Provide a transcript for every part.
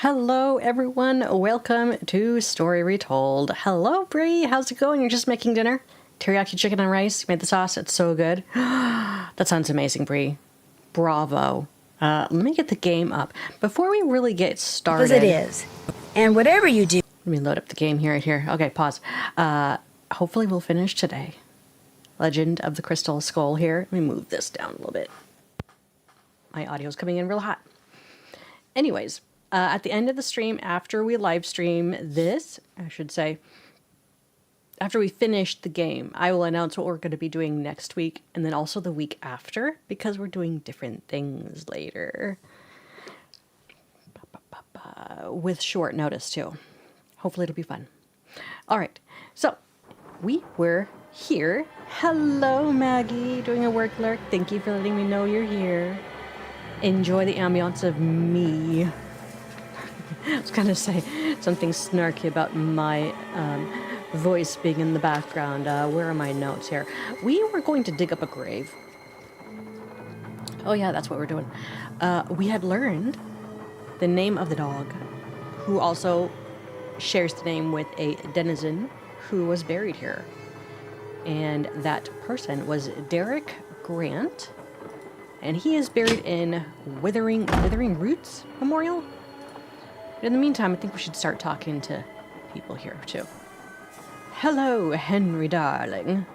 Hello everyone, welcome to Story Retold. Hello Bree, how's it going? You're just making dinner? Teriyaki chicken and rice, you made the sauce, it's so good. That sounds amazing, Bree. Bravo. Let me get the game up. Before we really get started... Because it is. And whatever you do... Let me load up the game here. Okay, pause. Hopefully we'll finish today. Legend of the Crystal Skull here. Let me move this down a little bit. My audio's coming in real hot. Anyways... at the end of the stream, after we live stream this, I should say, after we finish the game, I will announce what we're going to be doing next week and then also the week after because we're doing different things later. With short notice too. Hopefully it'll be fun. All right, so we were here. Hello, Maggie, doing a work lurk. Thank you for letting me know you're here. Enjoy the ambiance of me. I was going to say something snarky about my voice being in the background. Where are my notes here? We were going to dig up a grave. Oh yeah, that's what we're doing. We had learned the name of the dog, who also shares the name with a denizen who was buried here. And that person was Derek Grant. And he is buried in Withering Roots Memorial. In the meantime, I think we should start talking to people here, too. Hello, Henry, darling.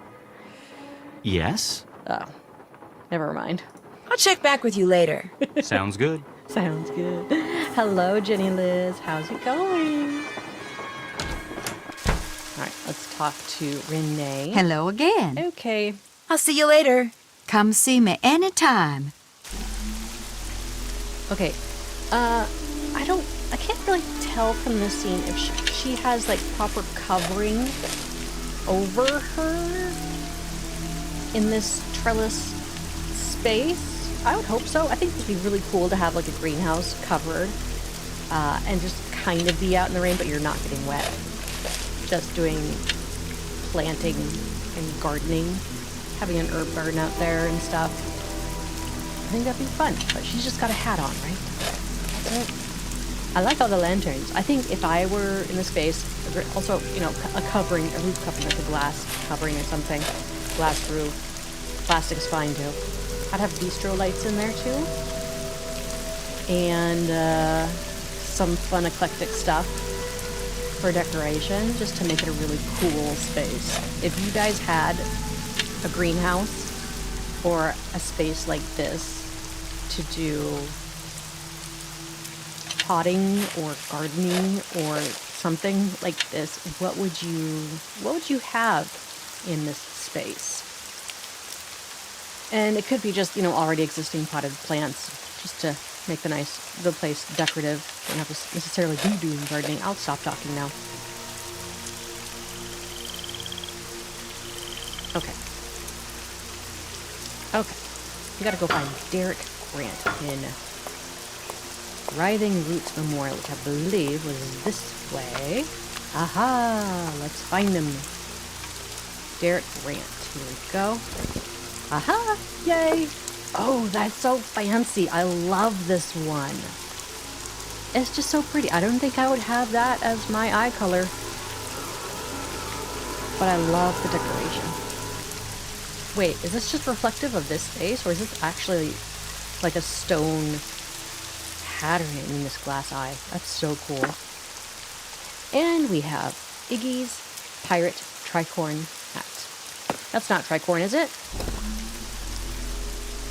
Yes? Oh, never mind. I'll check back with you later. Sounds good. Sounds good. Hello, Jenny Liz. How's it going? All right, let's talk to Renee. Hello again. Okay. I'll see you later. Come see me anytime. Okay. I can't really tell from this scene if she has, like, proper covering over her in this trellis space. I would hope so. I think it would be really cool to have, like, a greenhouse covered and just kind of be out in the rain, but you're not getting wet. Just doing planting and gardening, having an herb garden out there and stuff. I think that'd be fun, but she's just got a hat on, right? That's it. I like all the lanterns. I think if I were in the space, also, you know, a covering, a roof covering, like a glass covering or something, glass roof, plastic's fine too. I'd have bistro lights in there too, and some fun eclectic stuff for decoration, just to make it a really cool space. If you guys had a greenhouse or a space like this to do potting or gardening or something like this, what would you have in this space? And it could be just, you know, already existing potted plants, just to make the place decorative. Don't have to necessarily be doing gardening. I'll stop talking now. Okay. We gotta go find Derek Grant in Writhing Roots Memorial, which I believe was this way. Aha! Let's find him. Derek Grant. Here we go. Aha! Yay! Oh, that's so fancy. I love this one. It's just so pretty. I don't think I would have that as my eye color. But I love the decoration. Wait, is this just reflective of this space, or is this actually like a stone pattern in this glass eye? That's so cool. And we have Iggy's pirate tricorn hat. That's not tricorn, is it?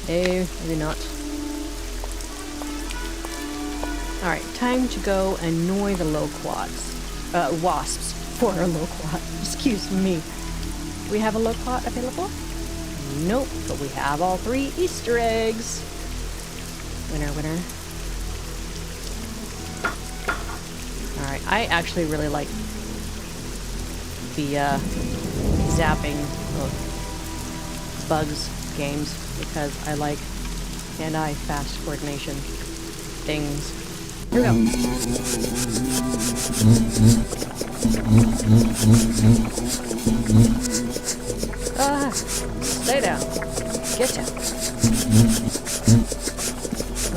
No, maybe not. Alright, time to go annoy the wasps for a loquat. Excuse me. We have a loquat available? Nope, but we have all 3 Easter eggs. Winner, winner. Alright, I actually really like the zapping of bugs games because I like hand-eye fast coordination things. Here we go. Stay down. Get down.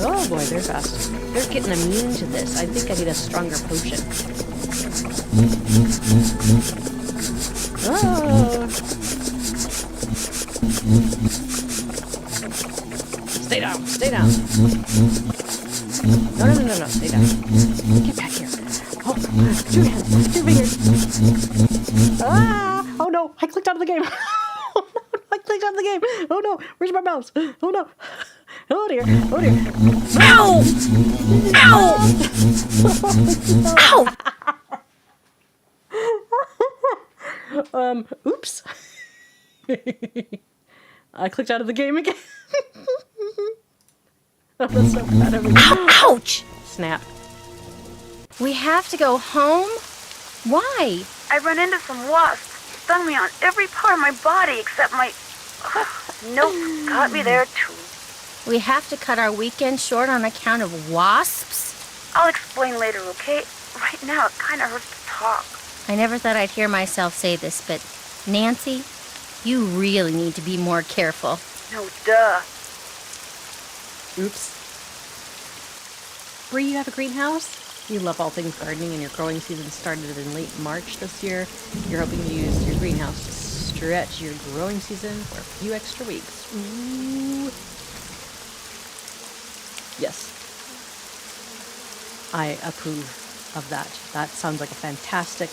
Oh, boy, they're fast. They're getting immune to this. I think I need a stronger potion. Oh! Stay down, stay down. No, stay down. Get back here. Oh, 2 hands, 2 fingers. Ah! Oh no, I clicked out of the game. Oh no, I clicked out of the game. Oh no, where's my mouse? Oh no. Oh dear, oh dear. Ow! Ow! Oops. I clicked out of the game again. Oh, that's so bad of me. Ouch! Snap. We have to go home? Why? I run into some wasps. Stung me on every part of my body except my... Nope, got me there too. We have to cut our weekend short on account of wasps? I'll explain later, okay? Right now, it kind of hurts to talk. I never thought I'd hear myself say this, but Nancy, you really need to be more careful. No, duh. Oops. Bree, you have a greenhouse? You love all things gardening, and your growing season started in late March this year. You're hoping to use your greenhouse to stretch your growing season for a few extra weeks. Ooh. Yes. I approve of that. That sounds like a fantastic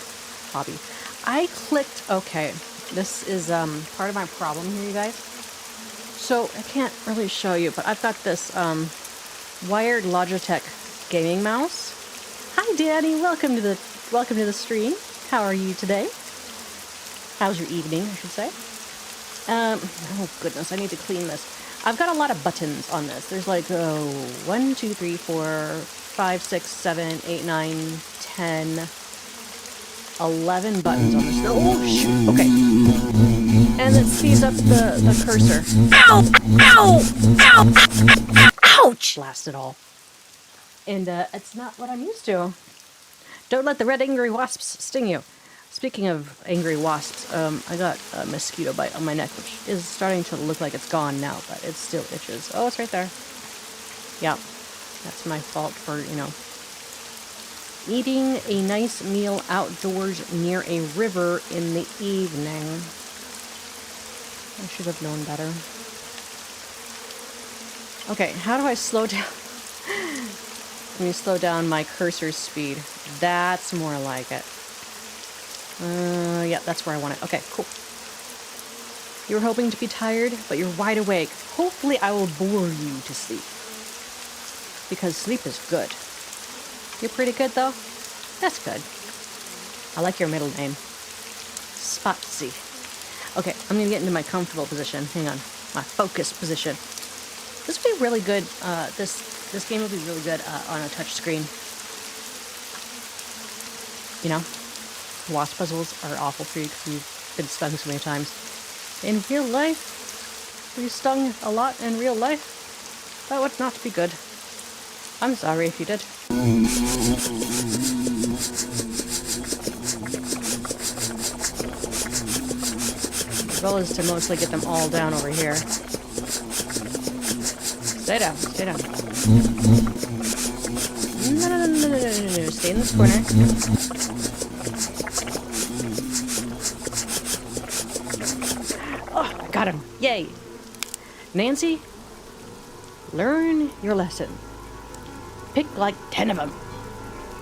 hobby. I clicked... Okay. This is part of my problem here, you guys. So, I can't really show you, but I've got this wired Logitech gaming mouse. Hi, Danny. Welcome to the stream. How are you today? How's your evening, I should say? Oh goodness, I need to clean this. I've got a lot of buttons on this. There's like 1, 2, 3, 4, 5, 6, 7, 8, 9, 10, 11 buttons on this. Oh shoot! Okay. And it speeds up the cursor. Ow! Ow! Ow! Ouch! Blast it all. And it's not what I'm used to. Don't let the red angry wasps sting you. Speaking of angry wasps, I got a mosquito bite on my neck, which is starting to look like it's gone now, but it still itches. Oh, it's right there. Yeah, that's my fault for, eating a nice meal outdoors near a river in the evening. I should have known better. Okay, how do I slow down? Let me slow down my cursor speed. That's more like it. Yeah, that's where I want it. Okay, cool. You're hoping to be tired, but you're wide awake. Hopefully I will bore you to sleep. Because sleep is good. You're pretty good, though? That's good. I like your middle name. Spotsy. Okay, I'm gonna get into my comfortable position. Hang on. My focus position. This would be really good. This game would be really good on a touch screen. Wasp puzzles are awful for you because you've been stung so many times. In real life, were you stung a lot in real life? That would not be good. I'm sorry if you did. The goal is to mostly get them all down over here. Stay down, stay down. No. Stay in this corner. Oh, I got him. Yay. Nancy, learn your lesson. Pick like 10 of them.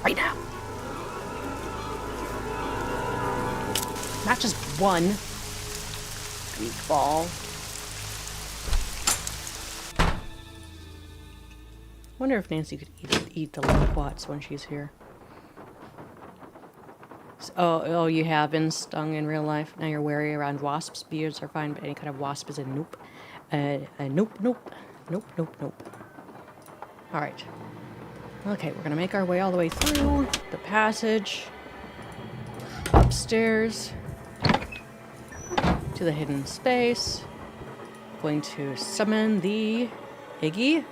Right now. Not just one. Goofball. Wonder if Nancy could eat the loquats when she's here. Oh, you have been stung in real life. Now you're wary around wasps. Beards are fine, but any kind of wasp is a nope. Nope. Alright. Okay, we're gonna make our way all the way through the passage. Upstairs. To the hidden space. Going to summon the Iggy.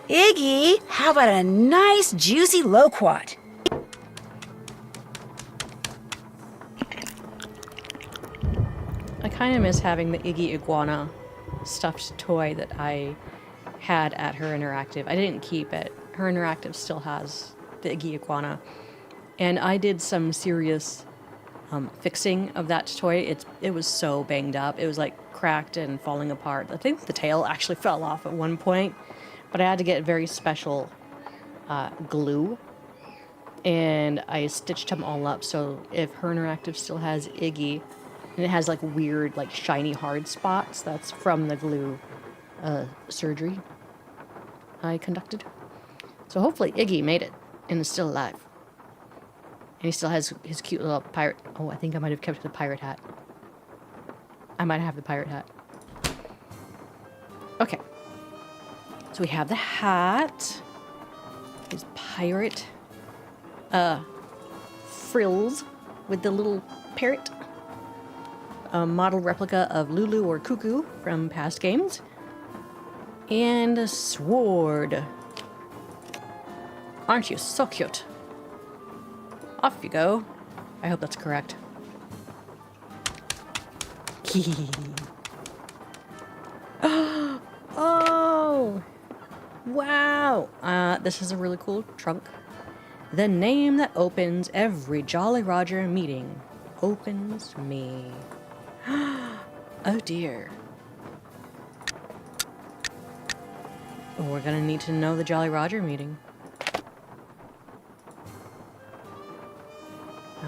Iggy, how about a nice juicy loquat? I kind of miss having the Iggy iguana stuffed toy that I had at her interactive. I didn't keep it. Her interactive still has the Iggy iguana. And I did some serious fixing of that toy. It was so banged up. It was like cracked and falling apart. I think the tail actually fell off at one point, but I had to get very special glue, and I stitched them all up. So if her interactive still has Iggy, and it has like weird, like shiny hard spots, that's from the glue surgery I conducted. So hopefully Iggy made it and is still alive. And he still has his cute little pirate... Oh, I think I might have kept the pirate hat. I might have the pirate hat. Okay. So we have the hat. His pirate... frills with the little parrot. A model replica of Lulu or Cuckoo from past games. And a sword. Aren't you so cute? Off you go. I hope that's correct. Oh! Wow! This is a really cool trunk. The name that opens every Jolly Roger meeting opens me. Oh dear. We're gonna need to know the Jolly Roger meeting.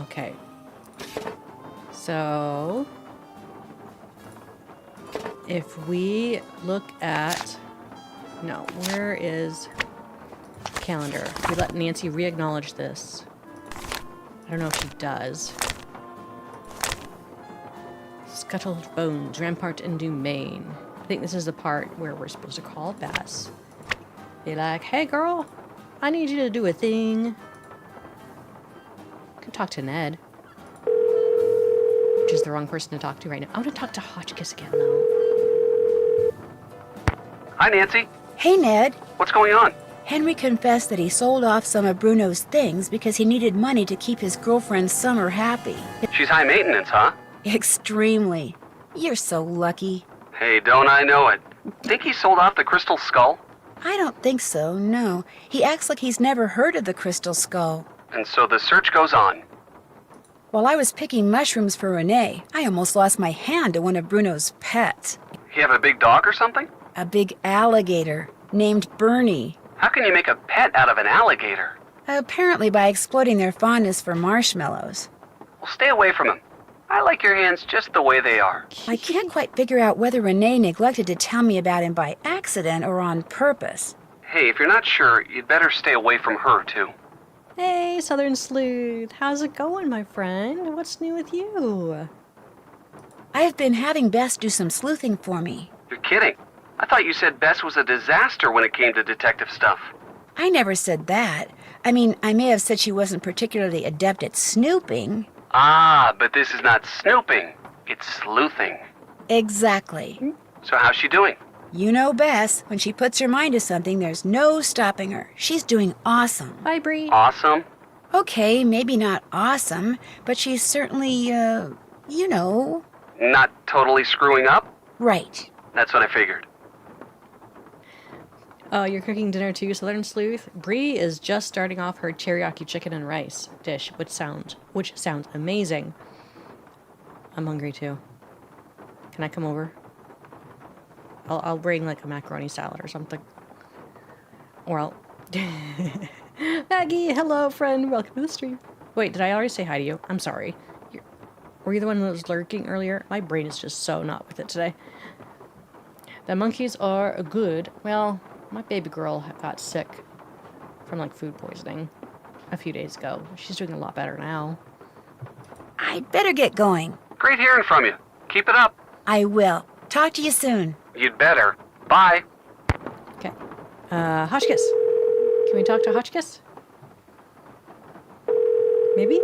Okay. So, if we look at... No, where is calendar? We let Nancy re-acknowledge this. I don't know if she does. Scuttled bones, rampart and domain. I think this is the part where we're supposed to call Bess. Be like, hey girl, I need you to do a thing. Could talk to Ned. Which is the wrong person to talk to right now. I want to talk to Hotchkiss again, though. Hi, Nancy. Hey, Ned. What's going on? Henry confessed that he sold off some of Bruno's things because he needed money to keep his girlfriend Summer happy. She's high maintenance, huh? Extremely. You're so lucky. Hey, don't I know it. Think he sold off the crystal skull? I don't think so, no. He acts like he's never heard of the crystal skull. And so the search goes on. While I was picking mushrooms for Renee, I almost lost my hand to one of Bruno's pets. You have a big dog or something? A big alligator named Bernie. How can you make a pet out of an alligator? Apparently by exploiting their fondness for marshmallows. Well, stay away from him. I like your hands just the way they are. I can't quite figure out whether Renee neglected to tell me about him by accident or on purpose. Hey, if you're not sure, you'd better stay away from her, too. Hey, Southern Sleuth. How's it going, my friend? What's new with you? I've been having Bess do some sleuthing for me. You're kidding. I thought you said Bess was a disaster when it came to detective stuff. I never said that. I mean, I may have said she wasn't particularly adept at snooping. Ah, but this is not snooping. It's sleuthing. Exactly. So how's she doing? You know Bess, when she puts her mind to something, there's no stopping her. She's doing awesome. Bye, Bree. Awesome. Okay, maybe not awesome, but she's certainly, you know. Not totally screwing up? Right. That's what I figured. Oh, you're cooking dinner too, Southern Sleuth? Bree is just starting off her teriyaki chicken and rice dish, which sounds amazing. I'm hungry too. Can I come over? I'll bring like a macaroni salad or something. Or I'll... Maggie, hello friend, welcome to the stream. Wait, did I already say hi to you? I'm sorry. Were you the one that was lurking earlier? My brain is just so not with it today. The monkeys are good. Well, my baby girl got sick from like food poisoning a few days ago. She's doing a lot better now. I'd better get going. Great hearing from you. Keep it up. I will. Talk to you soon. You'd better. Bye. Okay. Hotchkiss. Can we talk to Hotchkiss? Maybe?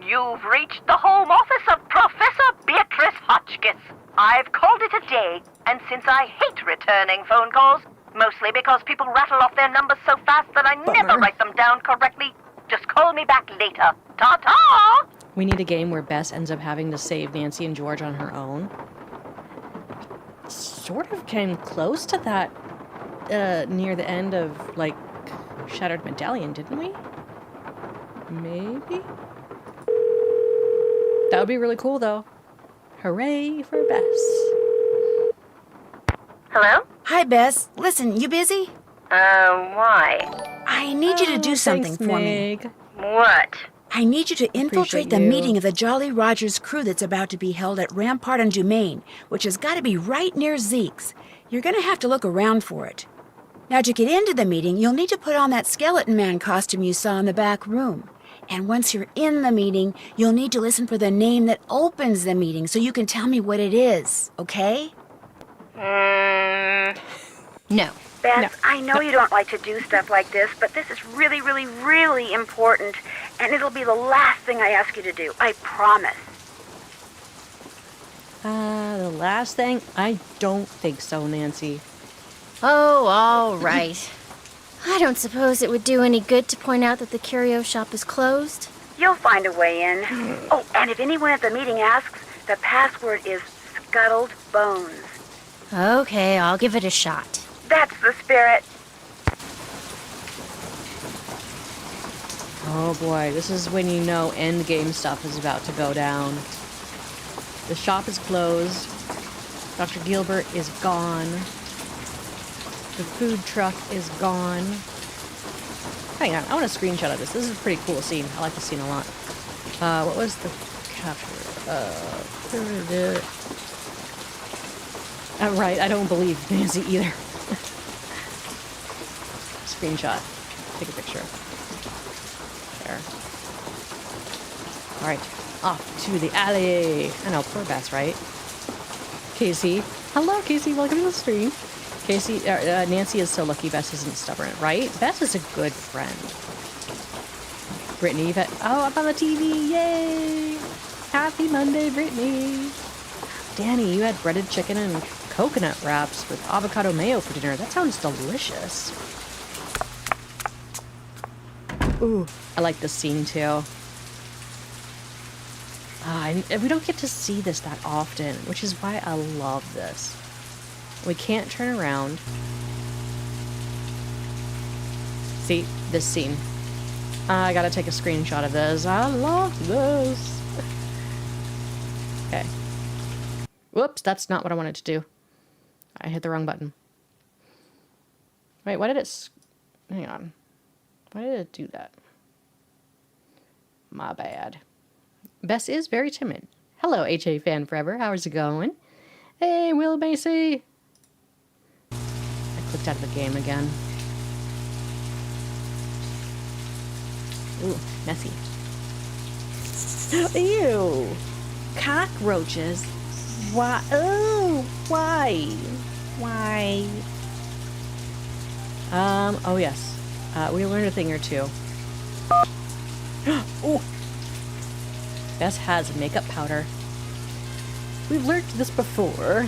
You've reached the home office of Professor Beatrice Hotchkiss. I've called it a day, and since I hate returning phone calls, mostly because people rattle off their numbers so fast that I never write them down correctly, just call me back later. Ta-ta! We need a game where Bess ends up having to save Nancy and George on her own. sort of came close to that near the end of, like, Shattered Medallion, didn't we? Maybe? That would be really cool, though. Hooray for Bess. Hello? Hi, Bess. Listen, you busy? Why? I need you to do something for me. Meg. What? I need you to infiltrate the you. meeting of the Jolly Rogers crew that's about to be held at Rampart and Dumaine, which has got to be right near Zeke's. You're going to have to look around for it. Now, to get into the meeting, you'll need to put on that skeleton man costume you saw in the back room. And once you're in the meeting, you'll need to listen for the name that opens the meeting so you can tell me what it is, okay? No. Beth, I know you don't like to do stuff like this, but this is really, really, really important, and it'll be the last thing I ask you to do. I promise. The last thing? I don't think so, Nancy. Oh, all right. I don't suppose it would do any good to point out that the curio shop is closed. You'll find a way in. Oh, and if anyone at the meeting asks, the password is Scuttled Bones. Okay, I'll give it a shot. That's the spirit. Oh boy, this is when you know endgame stuff is about to go down. The shop is closed. Dr. Gilbert is gone. The food truck is gone. Hang on, I want a screenshot of this. This is a pretty cool scene. I like the scene a lot. What was the capture? Right, I don't believe Nancy either. Screenshot. Take a picture. There. Alright, off to the alley. I know, poor Bess, right? Casey. Hello, Casey. Welcome to the stream. Casey, Nancy is so lucky Bess isn't stubborn, right? Bess is a good friend. Brittany, oh, up on the TV. Yay! Happy Monday, Brittany. Danny, you had breaded chicken and coconut wraps with avocado mayo for dinner. That sounds delicious. Ooh, I like this scene too. We don't get to see this that often, which is why I love this. We can't turn around. See, this scene. I gotta take a screenshot of this. I love this. Okay. Whoops, that's not what I wanted to do. I hit the wrong button. Wait, why did it... Hang on. Why did it do that? My bad. Bess is very timid. Hello, HA Fan Forever. How's it going? Hey, Will Macy. I clicked out of the game again. Ooh, messy. Ew. Cockroaches. Why? Oh, why? Why? Oh yes. We learned a thing or two. Ooh. Bess has makeup powder. We've learned this before.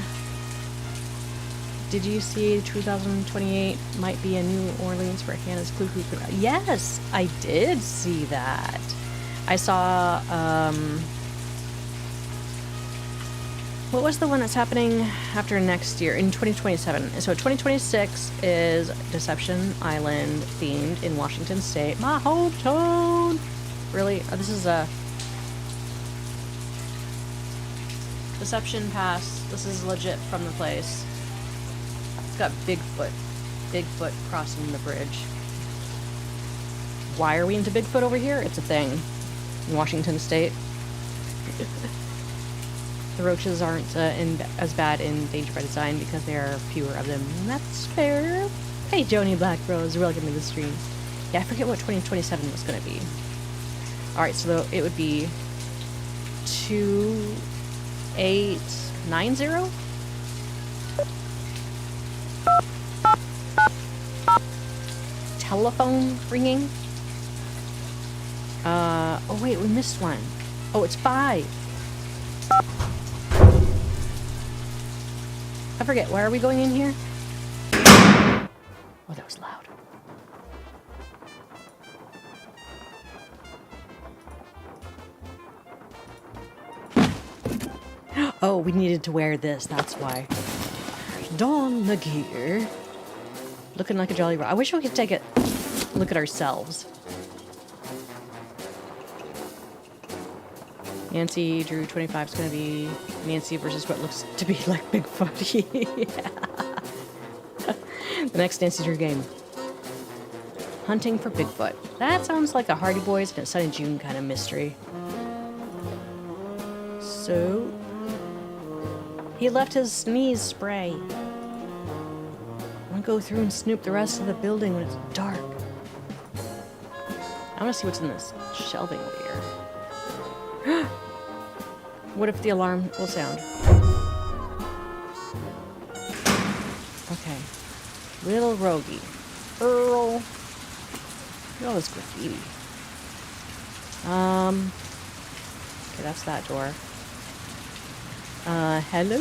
Did you see 2028 might be a New Orleans for Hannah's Clue Clue Clue? Yes, I did see that. I saw, what was the one that's happening after next year? In 2027. So 2026 is Deception Island themed in Washington State. My hometown! Really? Oh, this is a... Deception Pass. This is legit from the place. It's got Bigfoot. Bigfoot crossing the bridge. Why are we into Bigfoot over here? It's a thing. In Washington State. The roaches aren't as bad in Danger by Design because there are fewer of them. And that's fair. Hey, Joni Black Rose. Welcome to the stream. Yeah, I forget what 2027 was going to be. Alright, so it would be 2890? Telephone ringing? Oh wait, we missed one. Oh, it's 5. I forget, why are we going in here? Oh, that was loud. Oh, we needed to wear this, that's why. Don the gear. Looking like a jolly rock. I wish we could take a look at ourselves. Nancy drew 25 is going to be Nancy versus what looks to be like Bigfoot. Yeah. The next Nancy drew game. Hunting for Bigfoot. That sounds like a Hardy Boys and a Sunny June kind of mystery. So, he left his sneeze spray. I'm gonna go through and snoop the rest of the building when it's dark. I wanna see what's in this shelving over here. What if the alarm will sound? Okay. Little Rogie. Earl. Look at all this graffiti. Okay, that's that door. Hello.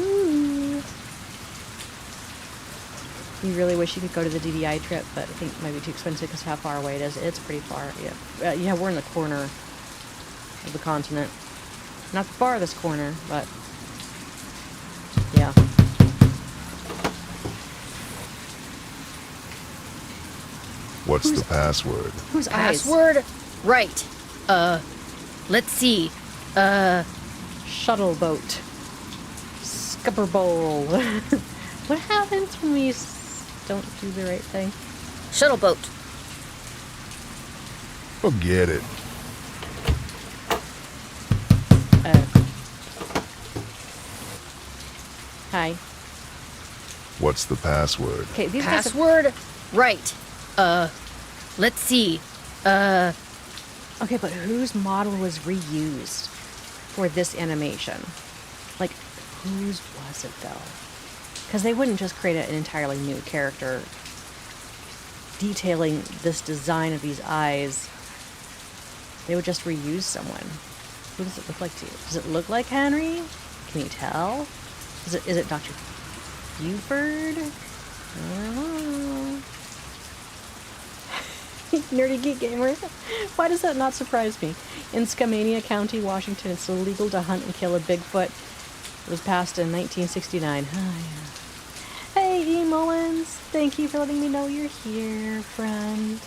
You really wish you could go to the DDI trip, but I think it might be too expensive because how far away it is. It's pretty far, yeah. Yeah, we're in the corner of the continent. Not the farthest corner, but yeah. What's the password? Whose eyes? Password? Right. Let's see. Shuttle boat. Scupper bowl. What happens when we don't do the right thing? Shuttle boat. Forget it. Hi. What's the password? Okay, these guys have... Password? Right. Let's see. Okay, but whose model was reused for this animation? Like, whose was it, though? Because they wouldn't just create an entirely new character detailing this design of these eyes. They would just reuse someone. Who does it look like to you? Does it look like Henry? Can you tell? Is it Dr. Buford? I don't know. Nerdy Geek Gamer. Why does that not surprise me? In Skamania County, Washington, it's illegal to hunt and kill a Bigfoot. It was passed in 1969. Oh, yeah. Hey, E. Mullins. Thank you for letting me know you're here, friend.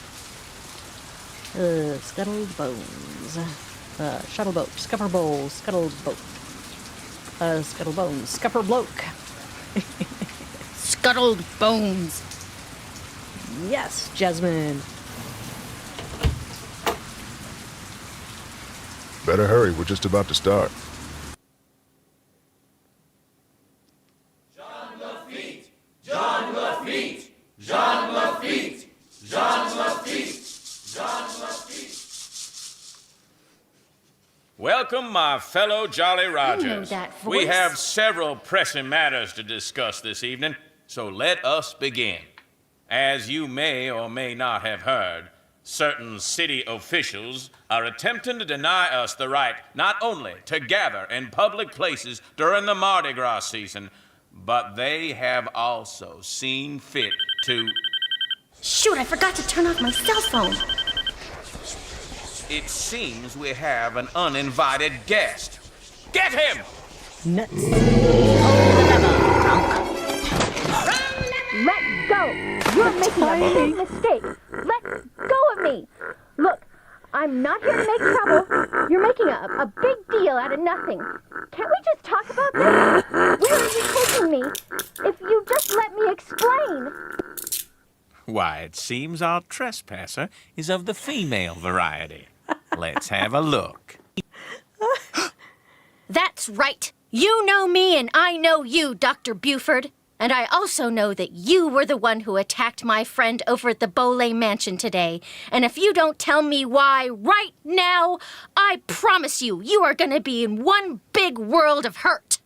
Scuttled bones. Shuttle boat. Scupper bowl. Scuttled boat. Scuttle bones. Scupper bloke. Scuttled bones. Yes, Jasmine. Better hurry, we're just about to start. Jean Lafitte! Jean Lafitte! Jean Lafitte! Jean Lafitte! Jean Lafitte! Welcome, my fellow Jolly Rogers. know that voice. We have several pressing matters to discuss this evening, so let us begin. As you may or may not have heard, certain city officials are attempting to deny us the right not only to gather in public places during the Mardi Gras season, but they have also seen fit to... Shoot, I forgot to turn off my cell phone. It seems we have an uninvited guest. Get him! Nuts. Let go! You're making a big mistake. Let go of me. Look, I'm not here to make trouble. You're making a big deal out of nothing. Can't we just talk about this? Where are you taking me? If you just let me explain. Why, it seems our trespasser is of the female variety. Let's have a look. That's right. You know me and I know you, Dr. Buford. And I also know that you were the one who attacked my friend over at the Boley Mansion today. And if you don't tell me why right now, I promise you, you are going to be in one big world of hurt.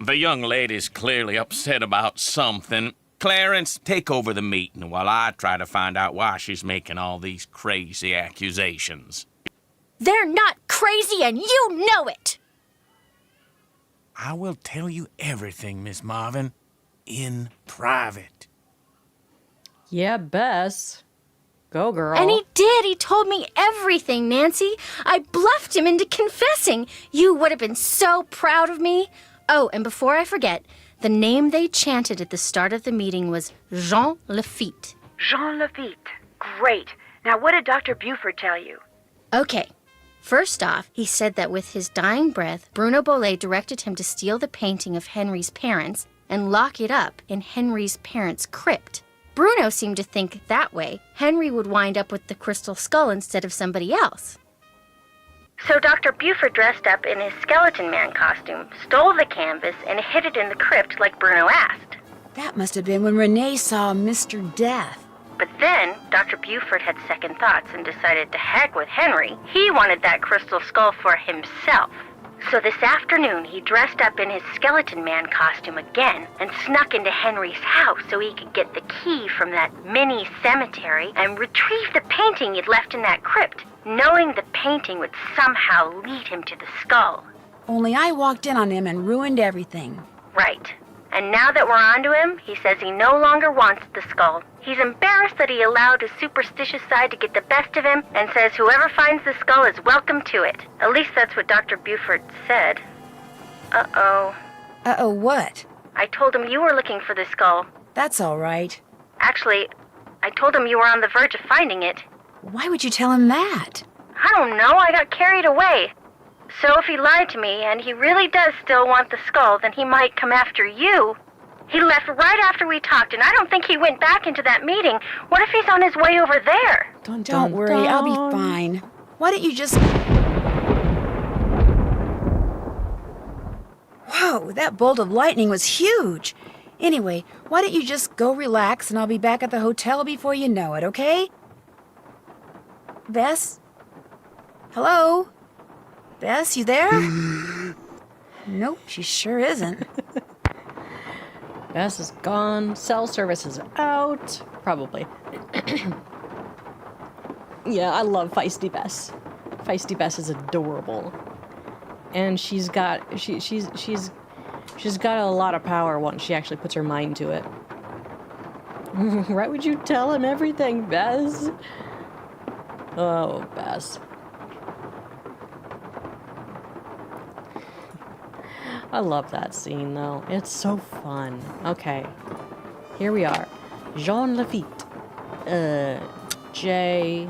The young lady's clearly upset about something. Clarence, take over the meeting while I try to find out why she's making all these crazy accusations. They're not crazy and you know it. I will tell you everything, Miss Marvin, in private. Yeah, Bess. Go, girl. And he did. He told me everything, Nancy. I bluffed him into confessing. You would have been so proud of me. Oh, and before I forget, The name they chanted at the start of the meeting was Jean Lafitte. Jean Lafitte. Great. Now, what did Dr. Buford tell you? Okay. First off, he said that with his dying breath, Bruno Bolet directed him to steal the painting of Henry's parents and lock it up in Henry's parents' crypt. Bruno seemed to think that way Henry would wind up with the crystal skull instead of somebody else. So Dr. Buford dressed up in his skeleton man costume, stole the canvas, and hid it in the crypt like Bruno asked. That must have been when Renee saw Mr. Death. But then, Dr. Buford had second thoughts and decided to heck with Henry. He wanted that crystal skull for himself. So this afternoon, he dressed up in his skeleton man costume again and snuck into Henry's house so he could get the key from that mini cemetery and retrieve the painting he'd left in that crypt, knowing the painting would somehow lead him to the skull. Only I walked in on him and ruined everything. Right. And now that we're onto him, he says he no longer wants the skull. He's embarrassed that he allowed his superstitious side to get the best of him and says whoever finds the skull is welcome to it. At least that's what Dr. Buford said. Uh-oh. Uh-oh what? I told him you were looking for the skull. That's all right. Actually, I told him you were on the verge of finding it. Why would you tell him that? I don't know, I got carried away. So if he lied to me, and he really does still want the skull, then he might come after you. He left right after we talked, and I don't think he went back into that meeting. What if he's on his way over there? Don't worry, I'll be fine. Why don't you just... Whoa, that bolt of lightning was huge. Anyway, why don't you just go relax, and I'll be back at the hotel before you know it, okay? Bess? Hello? Bess, you there? Nope, she sure isn't. Bess is gone. Cell service is out. Probably. Yeah, I love Feisty Bess. Feisty Bess is adorable. And she's got a lot of power once she actually puts her mind to it. Why would you tell him everything, Bess? Oh, Bess. I love that scene, though. It's so fun. Okay. Here we are. Jean Lafitte. Jeanlaffitte.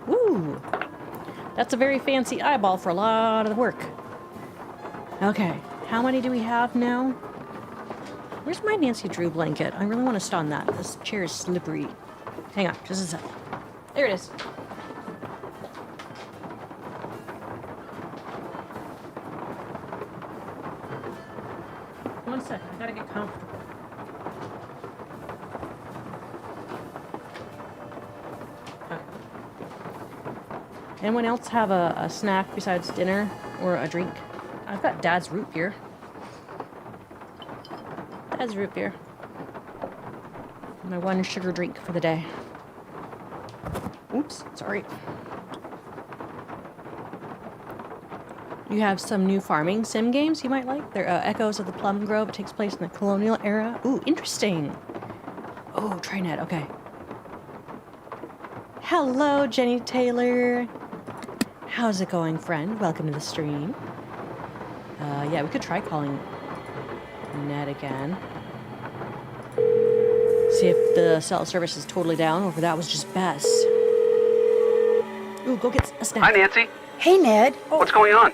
Woo! That's a very fancy eyeball for a lot of work. Okay. How many do we have now? Where's my Nancy Drew blanket? I really want to sit on that. This chair is slippery. Hang on, just a sec. There it is. One sec, I gotta get comfortable. Okay. Anyone else have a snack besides dinner or a drink? I've got Dad's root beer. Dad's root beer. My one sugar drink for the day. Oops, sorry. You have some new farming sim games you might like. They're Echoes of the Plum Grove. It takes place in the colonial era. Ooh, interesting. Oh, TriNet, okay. Hello, Jenny Taylor. How's it going, friend? Welcome to the stream. Yeah, we could try calling Ned again. See if the cell service is totally down or if that was just Bess. Ooh, go get a snack. Hi, Nancy. Hey, Ned. What's going on?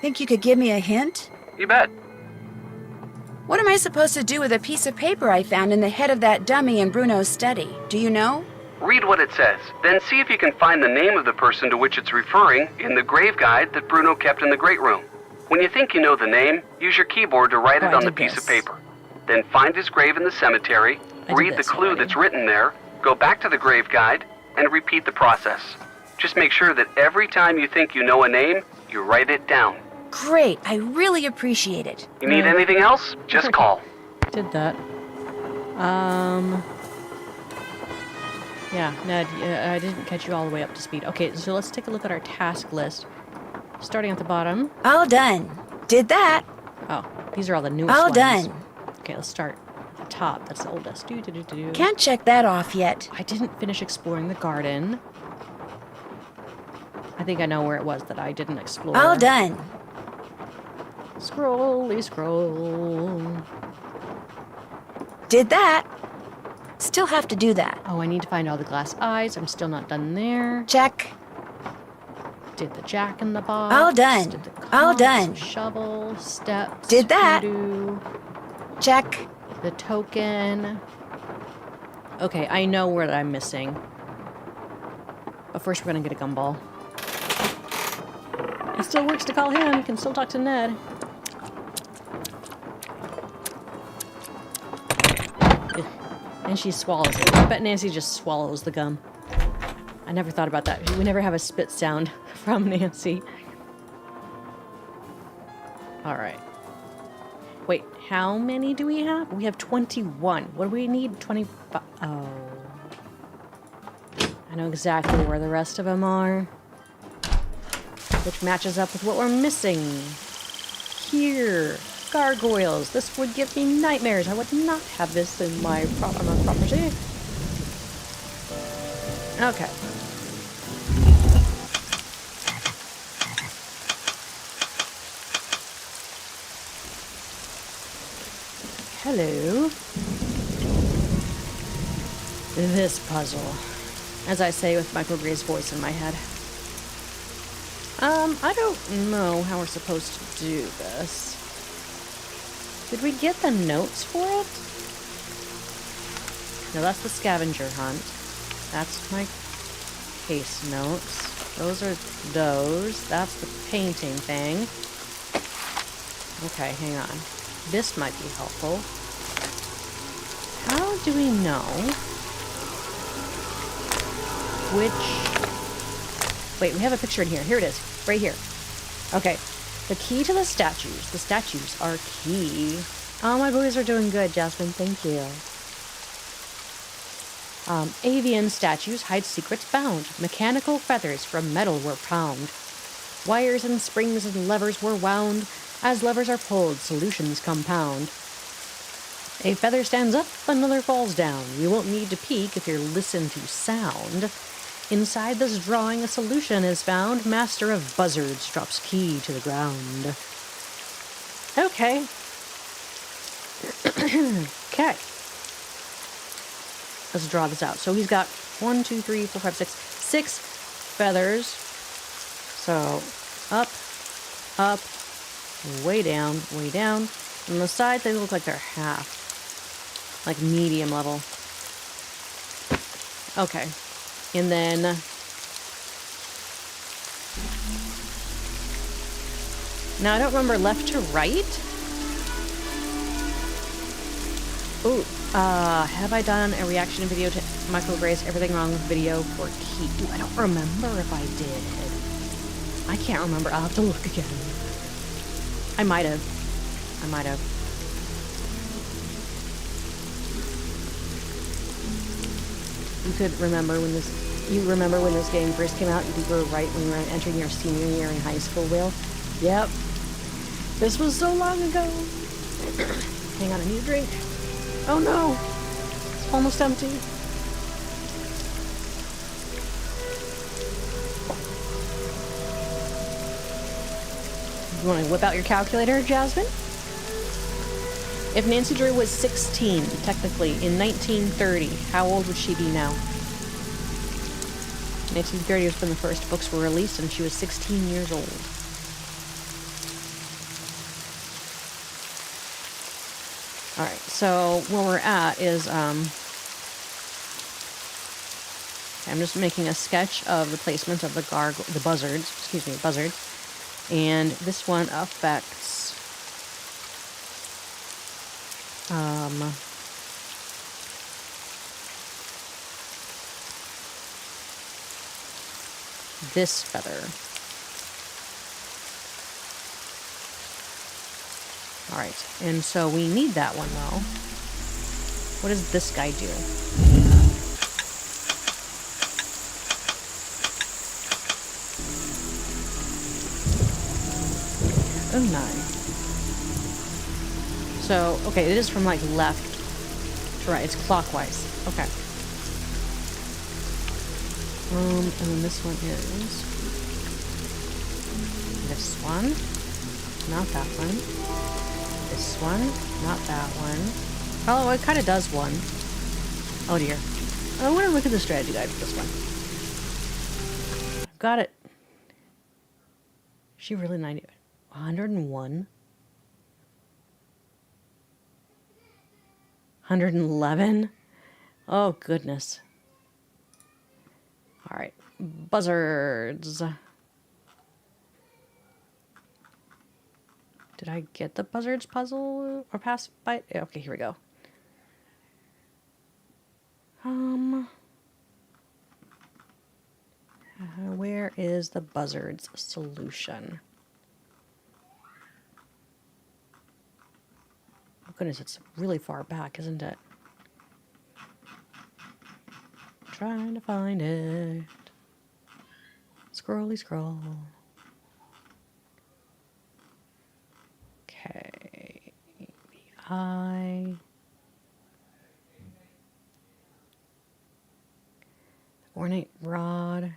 Think you could give me a hint? You bet. What am I supposed to do with a piece of paper I found in the head of that dummy in Bruno's study? Do you know? Read what it says, then see if you can find the name of the person to which it's referring in the grave guide that Bruno kept in the great room. When you think you know the name, use your keyboard to write it on the piece of paper. Then find his grave in the cemetery, read the clue that's written there, go back to the grave guide, and repeat the process. Just make sure that every time you think you know a name, you write it down. Great, I really appreciate it. You need anything else? Just call. Did that. Yeah, Ned, I didn't catch you all the way up to speed. Okay, so let's take a look at our task list. Starting at the bottom. All done. Did that. Oh, these are all the newest all ones. Done. Okay, let's start at that top. That's the oldest. Do. Can't check that off yet. I didn't finish exploring the garden. I think I know where it was that I didn't explore. All done. Scrolly scroll. Did that. Still have to do that. Oh, I need to find all the glass eyes. I'm still not done there. Check. Did the jack in the box. All done. Did the All compass, done. Shovel, steps. Did that. Voodoo, Check. the token. Okay, I know where I'm missing. But first we're gonna get a gumball. It still works to call him. You can still talk to Ned. And she swallows it. I bet Nancy just swallows the gum. I never thought about that. We never have a spit sound from Nancy. Alright. Wait, how many do we have? We have 21. What do we need? 25. Oh. I know exactly where the rest of them are. Which matches up with what we're missing. Here. Gargoyles. This would give me nightmares. I would not have this in my property. Okay. Hello. This puzzle. As I say with Michael Gray's voice in my head. I don't know how we're supposed to do this. Did we get the notes for it? No, that's the scavenger hunt. That's my case notes. Those are those. That's the painting thing. Okay, hang on. This might be helpful. How do we know which... Wait, we have a picture in here. Here it is. Right here. Okay. The key to the statues. The statues are key. Oh, my boys are doing good, Jasmine. Thank you. Avian statues hide secrets bound. Mechanical feathers from metal were pound. Wires and springs and levers were wound. As levers are pulled, solutions compound. A feather stands up, another falls down. You won't need to peek if you listen to sound. Inside this drawing, a solution is found. Master of buzzards drops key to the ground. Okay. Okay. Let's draw this out. So he's got 1, 2, 3, 4, 5, 6 feathers. So up, up, way down, way down. On the sides, they look like they're half. Like medium level. Okay. And then... Now, I don't remember left to right. Ooh, have I done a reaction video to Michael Gray's Everything Wrong with Video for Key? Ooh, I don't remember if I did. I can't remember. I'll have to look again. I might have. You could remember when this... You remember when this game first came out? You were right when you were entering your senior year in high school, Will? Yep. This was so long ago. Hang on, I need a drink. Oh no! It's almost empty. You want to whip out your calculator, Jasmine? If Nancy Drew was 16, technically, in 1930, how old would she be now? 1930 was when the first books were released, and she was 16 years old. Alright, so where we're at is, I'm just making a sketch of the placement of the buzzards, and this one affects, this feather. Alright, and so we need that one though. What does this guy do? Oh, 9. So, okay, it is from like left to right. It's clockwise. Okay. And then this one is this one. Not that one. This one. Not that one. Oh, it kind of does one. Oh dear. I want to look at the strategy guide for this one. I've got it. She really 90. 101. 111. Oh goodness. All right, buzzards. Did I get the buzzards puzzle or pass by? Okay, here we go. Where is the buzzards solution? Oh goodness, it's really far back, isn't it? Trying to find it. Scrolly scroll. Okay. The ornate rod.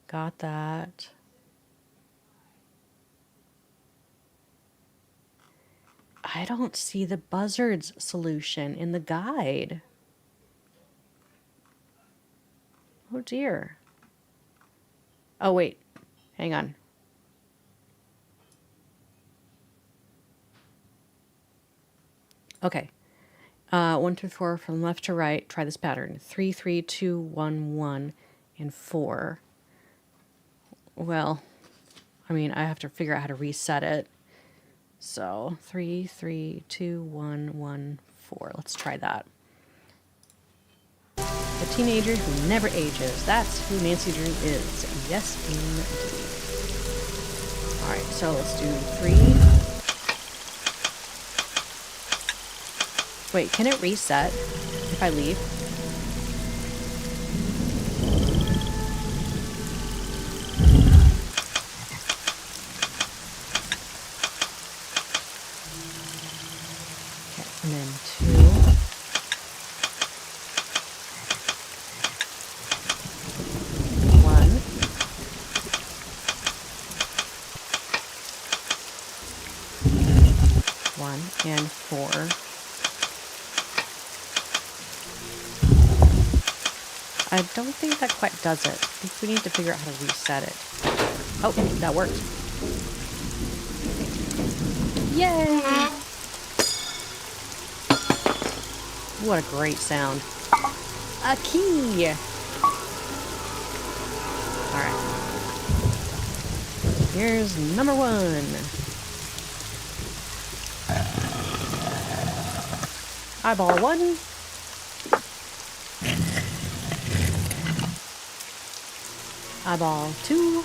Got that. I don't see the buzzards solution in the guide. Oh dear. Oh wait, hang on. Okay. 1 through 4 from left to right. Try this pattern. 3, 3, 2, 1, 1, and 4. Well, I mean, I have to figure out how to reset it. So 3, 3, 2, 1, 1, 4. Let's try that. A teenager who never ages. That's who Nancy Drew is. Yes, indeed. Alright, so let's do 3. Wait, can it reset if I leave? Okay, and then 2. And 4. I don't think that quite does it. I think we need to figure out how to reset it. Oh, that worked. Yay! What a great sound. A key! Alright. Here's number 1. Eyeball 1. Eyeball 2.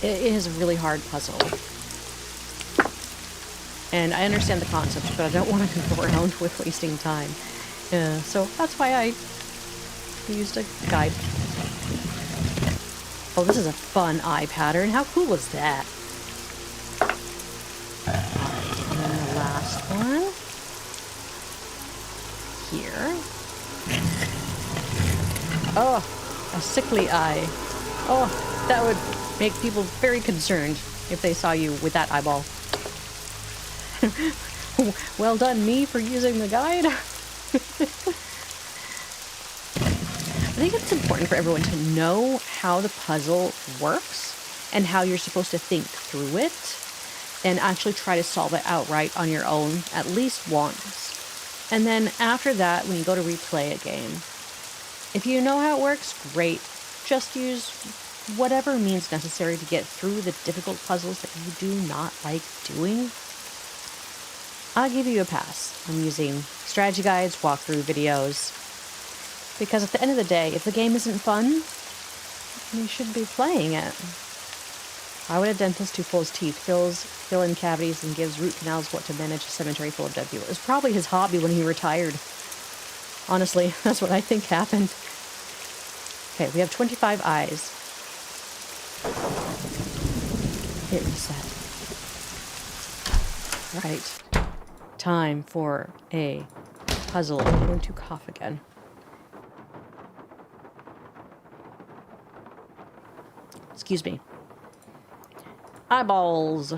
It is a really hard puzzle. And I understand the concept, but I don't want to go around with wasting time. So that's why I used a guide. Oh, this is a fun eye pattern. How cool is that? And then the last one. Here. Oh, a sickly eye. Oh, that would make people very concerned if they saw you with that eyeball. Well done, me, for using the guide. I think it's important for everyone to know how the puzzle works and how you're supposed to think through it and actually try to solve it outright on your own at least once. And then after that, when you go to replay a game, if you know how it works, great. Just use whatever means necessary to get through the difficult puzzles that you do not like doing. I'll give you a pass on using strategy guides, walkthrough videos, because at the end of the day, if the game isn't fun, you shouldn't be playing it. Why would a dentist who pulls teeth, fill in cavities, and gives root canals what to manage a cemetery full of dead people? It was probably his hobby when he retired. Honestly, that's what I think happened. Okay, we have 25 eyes. Hit reset. Right. Time for a puzzle. I'm going to cough again. Excuse me. Eyeballs.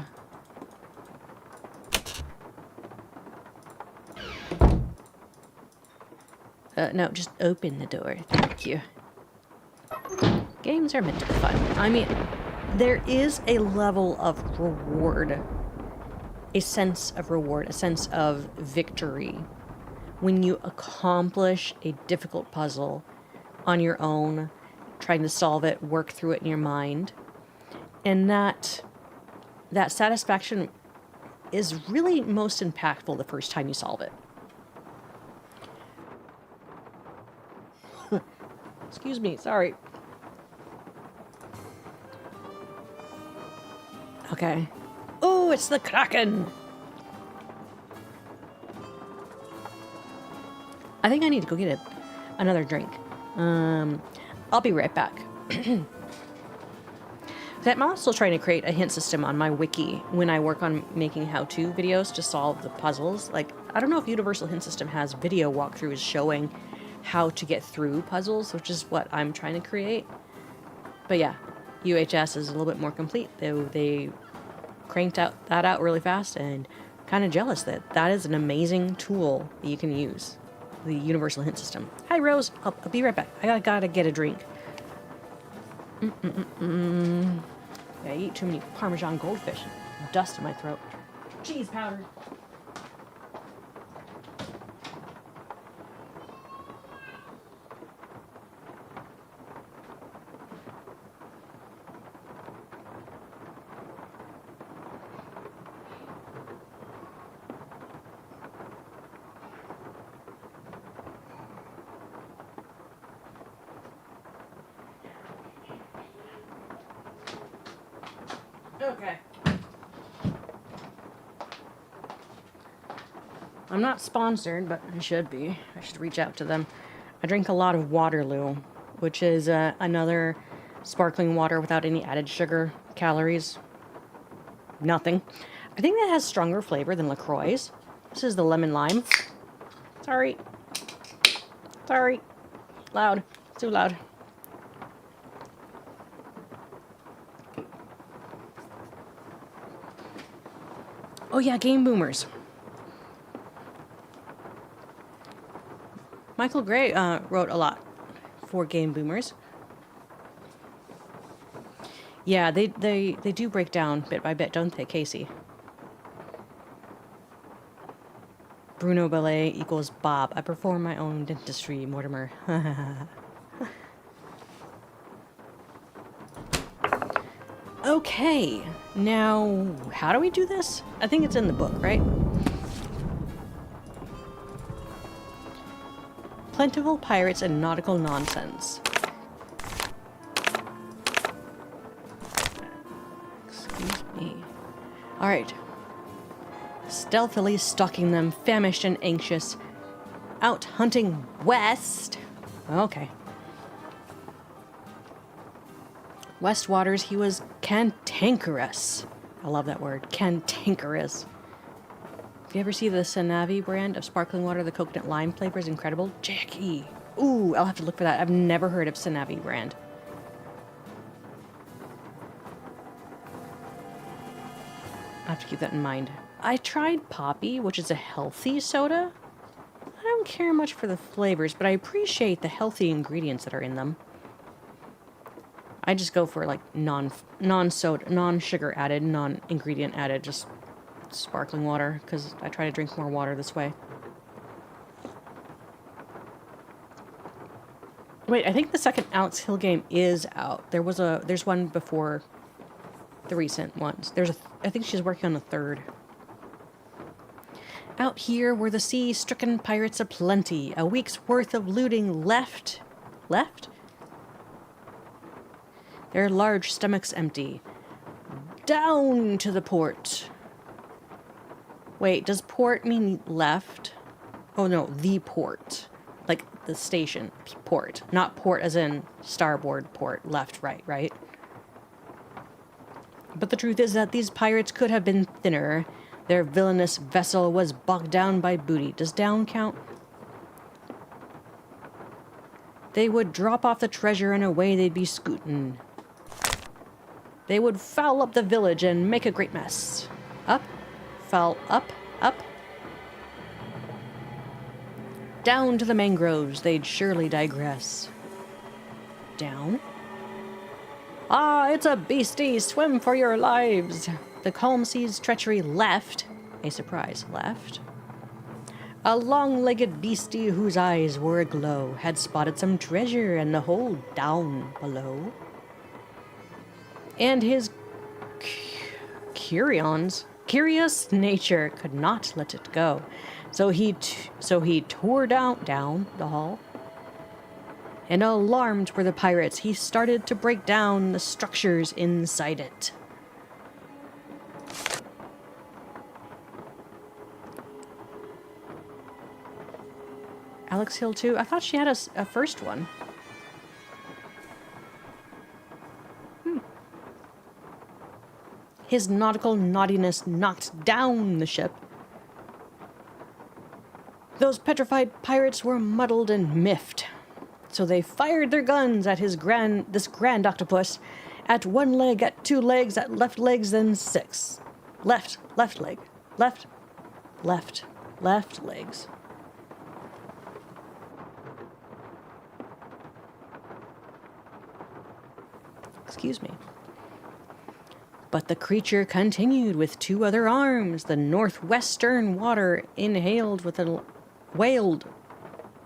No, just open the door. Thank you. Games are meant to be fun. I mean, there is a level of reward. A sense of reward. A sense of victory. When you accomplish a difficult puzzle on your own, trying to solve it, work through it in your mind. And that satisfaction is really most impactful the first time you solve it. Excuse me, sorry. Okay. Oh, it's the Kraken! I think I need to go get another drink. I'll be right back. I'm also trying to create a hint system on my wiki when I work on making how-to videos to solve the puzzles. Like, I don't know if Universal Hint System has video walkthroughs showing how to get through puzzles, which is what I'm trying to create. But yeah, UHS is a little bit more complete. They cranked that out really fast, and kind of jealous that is an amazing tool that you can use. The Universal Hint System. Hi, Rose. I'll be right back. I gotta get a drink. I eat too many Parmesan goldfish. Dust in my throat. Cheese powder. Okay. I'm not sponsored, but I should be. I should reach out to them. I drink a lot of Waterloo, which is another sparkling water without any added sugar, calories, nothing. I think that has stronger flavor than LaCroix's. This is the lemon lime. Sorry. Sorry. Loud. Too loud. Oh yeah, Game Boomers. Michael Gray wrote a lot for Game Boomers. Yeah, they do break down bit by bit, don't they, Casey? Bruno Ballet equals Bob. I perform my own dentistry, Mortimer. Okay, now, how do we do this? I think it's in the book, right? Plentiful pirates and nautical nonsense. Excuse me. Alright. Stealthily stalking them, famished and anxious. Out hunting west. Okay. West Waters, he was cantankerous. I love that word, cantankerous. If you ever see the Sanavi brand of sparkling water, the coconut lime flavor is incredible. Jackie. Ooh, I'll have to look for that. I've never heard of Sanavi brand. I have to keep that in mind. I tried Poppy, which is a healthy soda. I don't care much for the flavors, but I appreciate the healthy ingredients that are in them. I just go for like non-soda, non-sugar added, non-ingredient added, just sparkling water, because I try to drink more water this way. Wait, I think the second Alex Hill game is out. There's one before the recent ones. I think she's working on the third. Out here were the sea-stricken pirates aplenty. A week's worth of looting left? Their large stomachs empty. Down to the port. Wait, does port mean left? Oh no, the port. Like the station, port. Not port as in starboard port, left, right? But the truth is that these pirates could have been thinner. Their villainous vessel was bogged down by booty. Does down count? They would drop off the treasure and away they'd be scootin'. They would foul up the village and make a great mess. Up, foul, up, up. Down to the mangroves they'd surely digress. Down. Ah, it's a beastie, swim for your lives. The calm sea's treachery left, a surprise left. A long-legged beastie whose eyes were aglow had spotted some treasure in the hole down below. And his curious nature could not let it go. So he tore down the hall. And alarmed were the pirates, he started to break down the structures inside it. Alex Hill too? I thought she had a first one. His nautical naughtiness knocked down the ship. Those petrified pirates were muddled and miffed. So they fired their guns at this grand octopus. At one leg, at two legs, at left legs, then six. Left leg. Left legs. Excuse me. But the creature continued with two other arms. The northwestern water wailed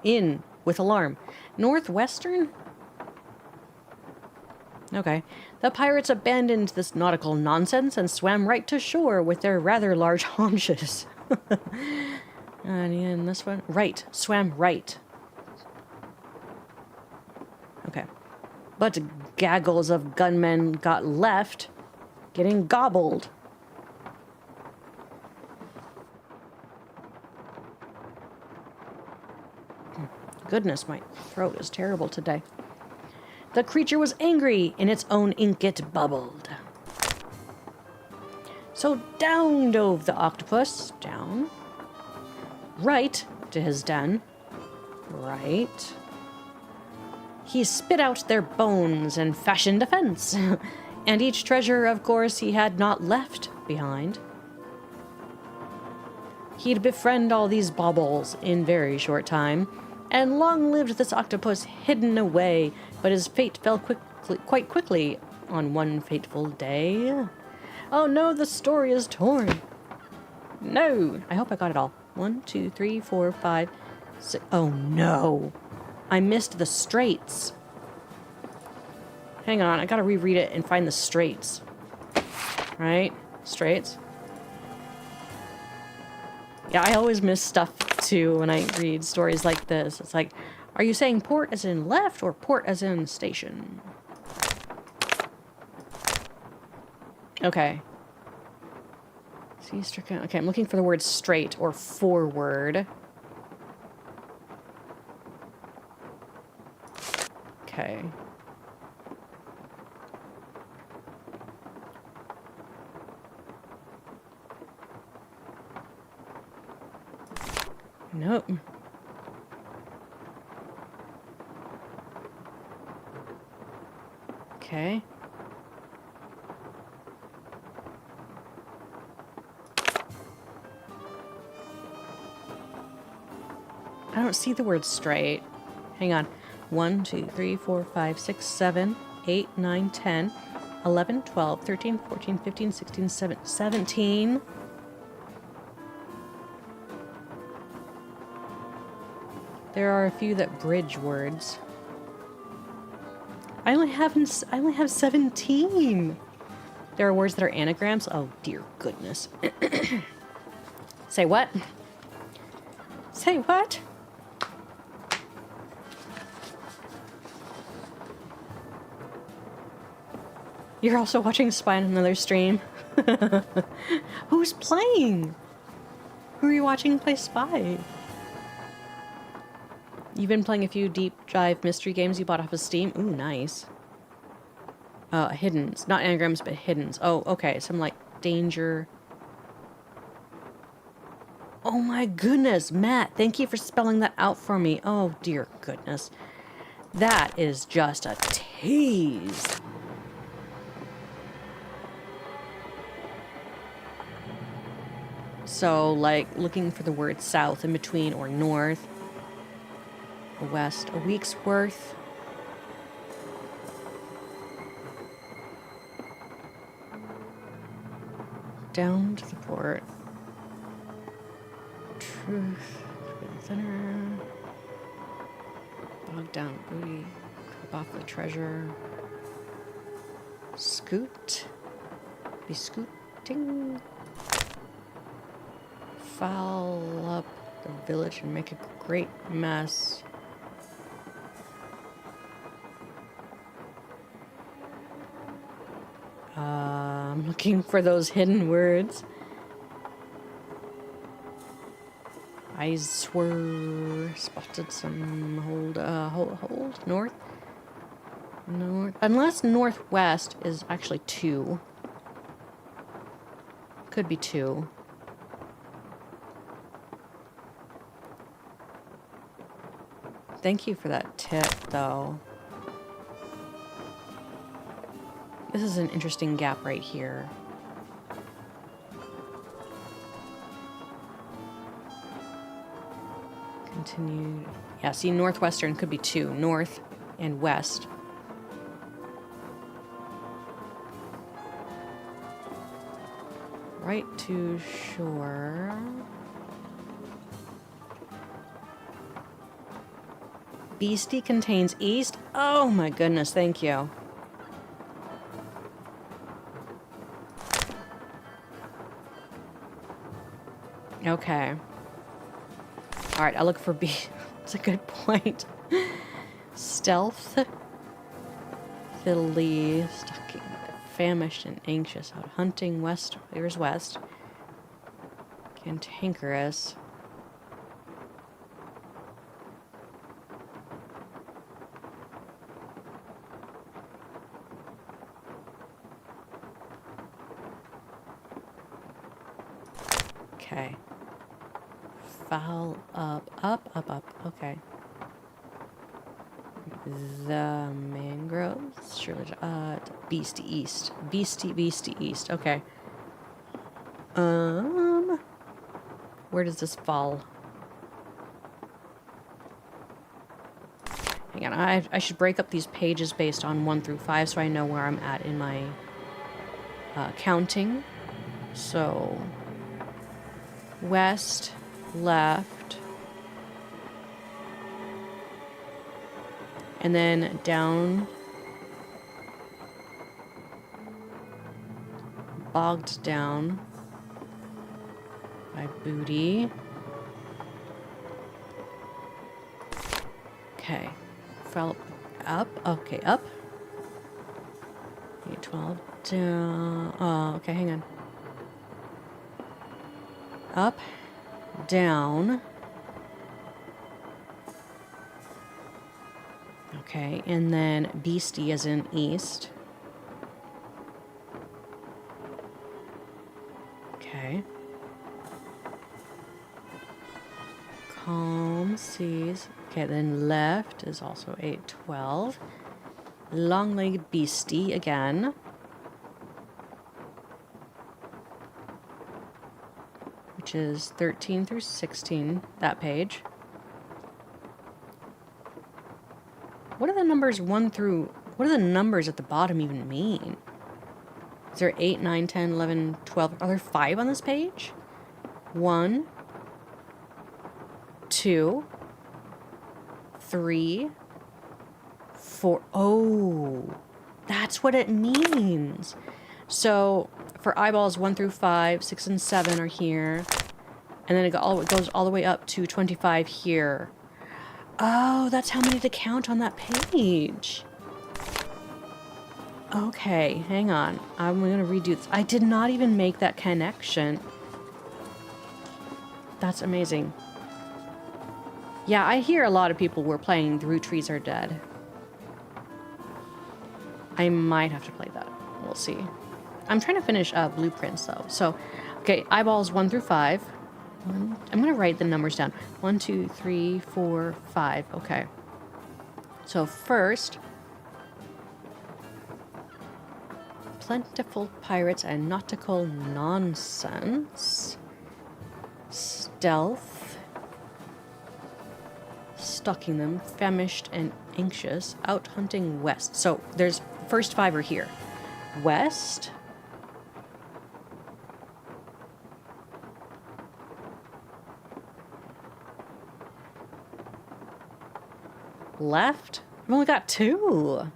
in with alarm. Northwestern? Okay. The pirates abandoned this nautical nonsense and swam right to shore with their rather large haunches. And in this one? Right. Swam right. Okay. But gaggles of gunmen got left, getting gobbled. Goodness, my throat is terrible today. The creature was angry, and its own ink it bubbled. So down dove the octopus, down. Right to his den. Right. He spit out their bones and fashioned a fence. And each treasure, of course, he had not left behind. He'd befriend all these baubles in very short time, and long lived this octopus hidden away, but his fate fell quite quickly on one fateful day. Oh no, the story is torn. No, I hope I got it all. 1, 2, 3, 4, 5, 6. Oh no, I missed the straits. Hang on, I gotta reread it and find the straits. Right? Straits. Yeah, I always miss stuff too when I read stories like this. It's like, are you saying port as in left or port as in station? Okay. Okay, I'm looking for the word straight or forward. Okay. Nope. Okay. I don't see the word straight. Hang on. 1, 2, 3, 4, 5, 6, 7, 8, 9, 10, 11, 12, 13, 14, 15, 16, 17. There are a few that bridge words. I only have 17. There are words that are anagrams. Oh dear goodness. Say what? Say what? You're also watching Spy on another stream. Who's playing? Who are you watching play Spy? You've been playing a few deep dive mystery games you bought off of Steam? Ooh, nice. Hiddens. Not anagrams, but hiddens. Oh, okay. Some, like, danger... Oh my goodness, Matt, thank you for spelling that out for me. Oh dear goodness. That is just a tease. So, like, looking for the word south in between or north or west. A week's worth. Down to the port. Truth. Center. Bog down booty. Clip off the treasure. Scoot. Be scooting. Foul up the village and make a great mess. I'm looking for those hidden words. I swear, spotted some hold north. Unless northwest is actually 2. Could be 2. Thank you for that tip, though. This is an interesting gap right here. Continued. Yeah, see, northwestern could be 2. North and west. Right to shore. Beastie contains east. Oh my goodness, thank you. Okay. Alright, I'll look for B. That's a good point. Stealth. Fiddly. Stalking. Famished and anxious. Out hunting west. Here's west. Cantankerous. Okay. Foul up. Okay. The mangroves. Surely. Beastie east. Beastie east. Okay. Where does this fall? Hang on. I should break up these pages based on 1 through 5 so I know where I'm at in my counting. So. West, left, and then down, bogged down by booty. Okay, fell up. Okay, up. 8, 12 down. Oh, okay, hang on. Up, down. Okay, and then beastie as in east. Okay. Calm seas. Okay, then left is also 8, 12. Long-legged beastie again. Which is 13 through 16, that page. What are the numbers 1 through... What do the numbers at the bottom even mean? Is there 8, 9, 10, 11, 12... Are there 5 on this page? 1, 2, 3, 4... Oh, that's what it means. So... For eyeballs 1 through 5, 6 and 7 are here. And then it goes all the way up to 25 here. Oh, that's how many to count on that page. Okay, hang on. I'm going to redo this. I did not even make that connection. That's amazing. Yeah, I hear a lot of people were playing The Root Trees Are Dead. I might have to play that. We'll see. I'm trying to finish blueprints though. So, okay, eyeballs 1 through 5. I'm going to write the numbers down. 1, 2, 3, 4, 5. Okay. So first, plentiful pirates and nautical nonsense. Stealth. Stalking them. Famished and anxious. Out hunting west. So there's first 5 are here. West. Left? I've only got 2.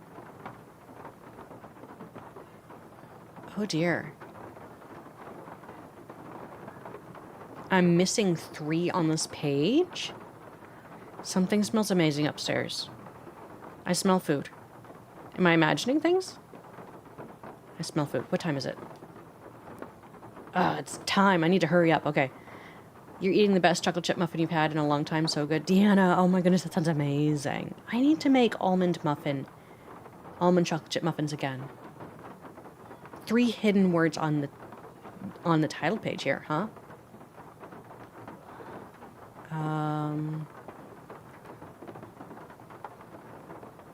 Oh dear. I'm missing 3 on this page. Something smells amazing upstairs. I smell food. Am I imagining things? I smell food. What time is it? It's time. I need to hurry up. Okay. You're eating the best chocolate chip muffin you've had in a long time. So good. Deanna, oh my goodness, that sounds amazing. I need to make almond chocolate chip muffins again. 3 hidden words on the title page here, huh?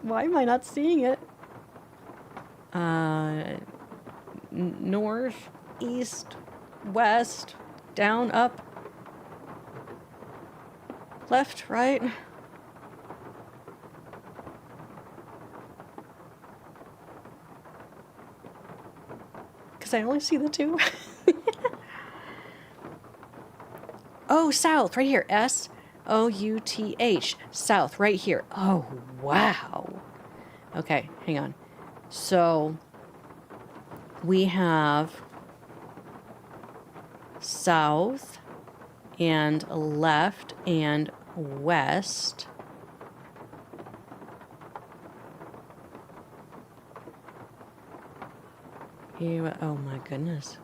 Why am I not seeing it? North, east, west, down, up, left, right. Because I only see the 2. Oh, south, right here. S-O-U-T-H. South, right here. Oh, wow. Okay, hang on. So, we have south and left and west. Here, oh my goodness.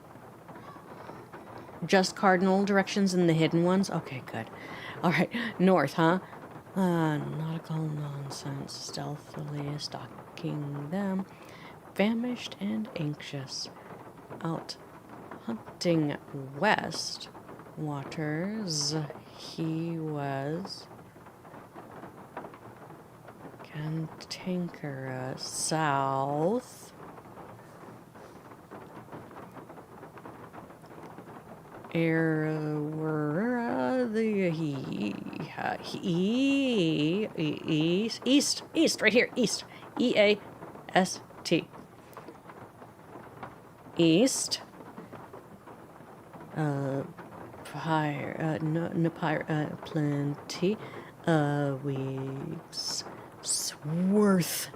Just cardinal directions and the hidden ones? Okay, good. All right, north, huh? Nautical nonsense. Stealthily stalking them. Famished and anxious. Out hunting west. Waters. He was. Cantankerous. South. East, right here, east, E-A-S-T, east, plenty, weeks, sworth,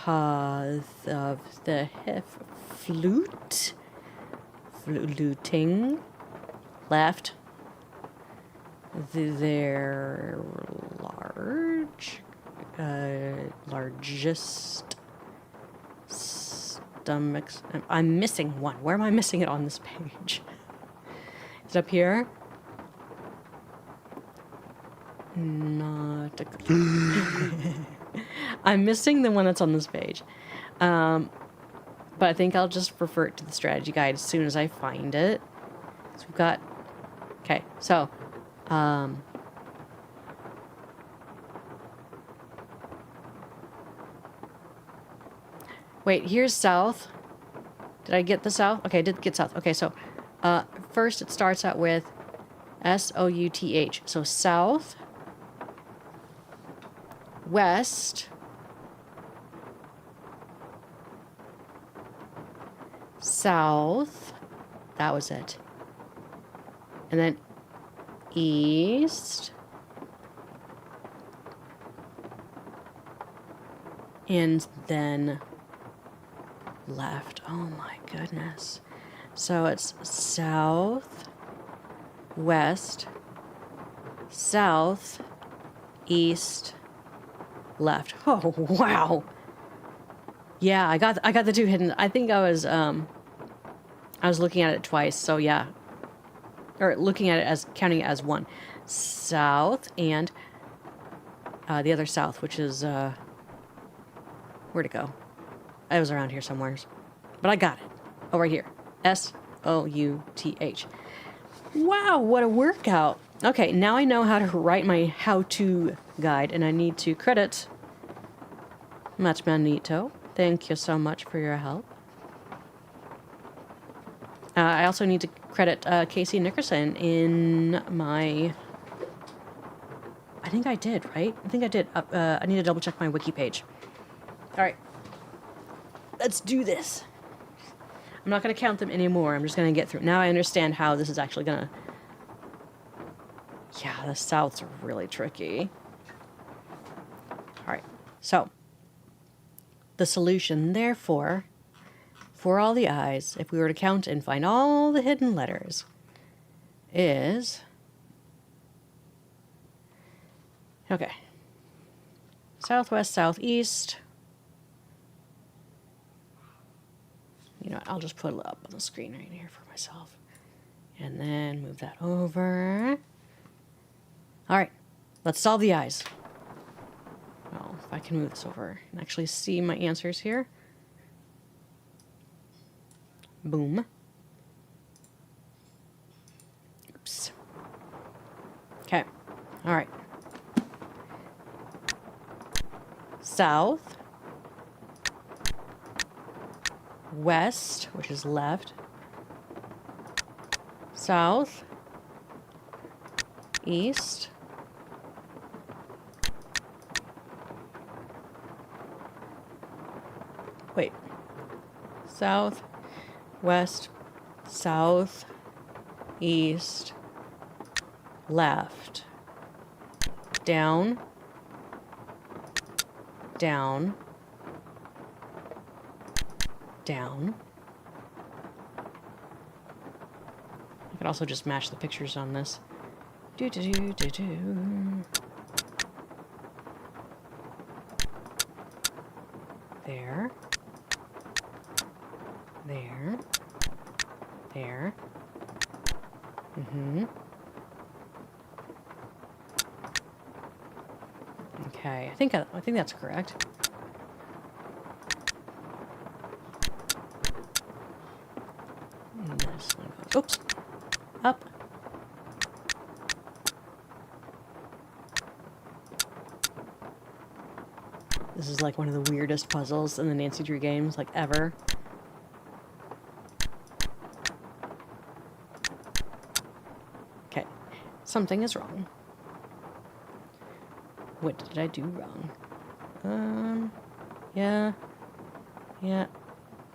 hath of the hef, fluting, left, their largest stomachs. I'm missing one. Where am I missing it on this page? Is it up here? Not. I'm missing the one that's on this page. But I think I'll just refer it to the strategy guide as soon as I find it. So we've got... Okay, so... Wait, here's south. Did I get the south? Okay, I did get south. Okay, so first it starts out with S-O-U-T-H. So south, west, south, that was it. And then east, and then left. Oh my goodness. So it's south, west, south, east, left. Oh wow. Yeah, I got the two hidden. I think I was looking at it twice, so yeah. Or looking at it as counting it as one. South and the other south, which is where'd it go? It was around here somewhere. But I got it. Oh, right here. S W-O-U-T-H. Wow, what a workout. Okay, now I know how to write my how-to guide, and I need to credit Matchmanito. Thank you so much for your help. I also need to credit Casey Nickerson in my... I think I did, right? I think I did. I need to double check my wiki page. All right. Let's do this. I'm not going to count them anymore. I'm just going to get through. Now I understand how this is actually going to... Yeah, the Souths are really tricky. All right. So, the solution, therefore, for all the I's, if we were to count and find all the hidden letters, is... Okay. Southwest, southeast. You know what? I'll just put it up on the screen right here for myself. And then move that over. All right. Let's solve the I's. Well, if I can move this over and actually see my answers here. Boom. Oops. Okay. All right. South. West, which is left. South. East. Wait. South, west, south, east, left. Down, down, down. I could also just match the pictures on this. Do do do do do. There. There. There. Mm-hmm. Okay, I think that's correct. And this one goes, oops, up. This is like one of the weirdest puzzles in the Nancy Drew games, like ever. Okay, something is wrong. What did I do wrong? Yeah.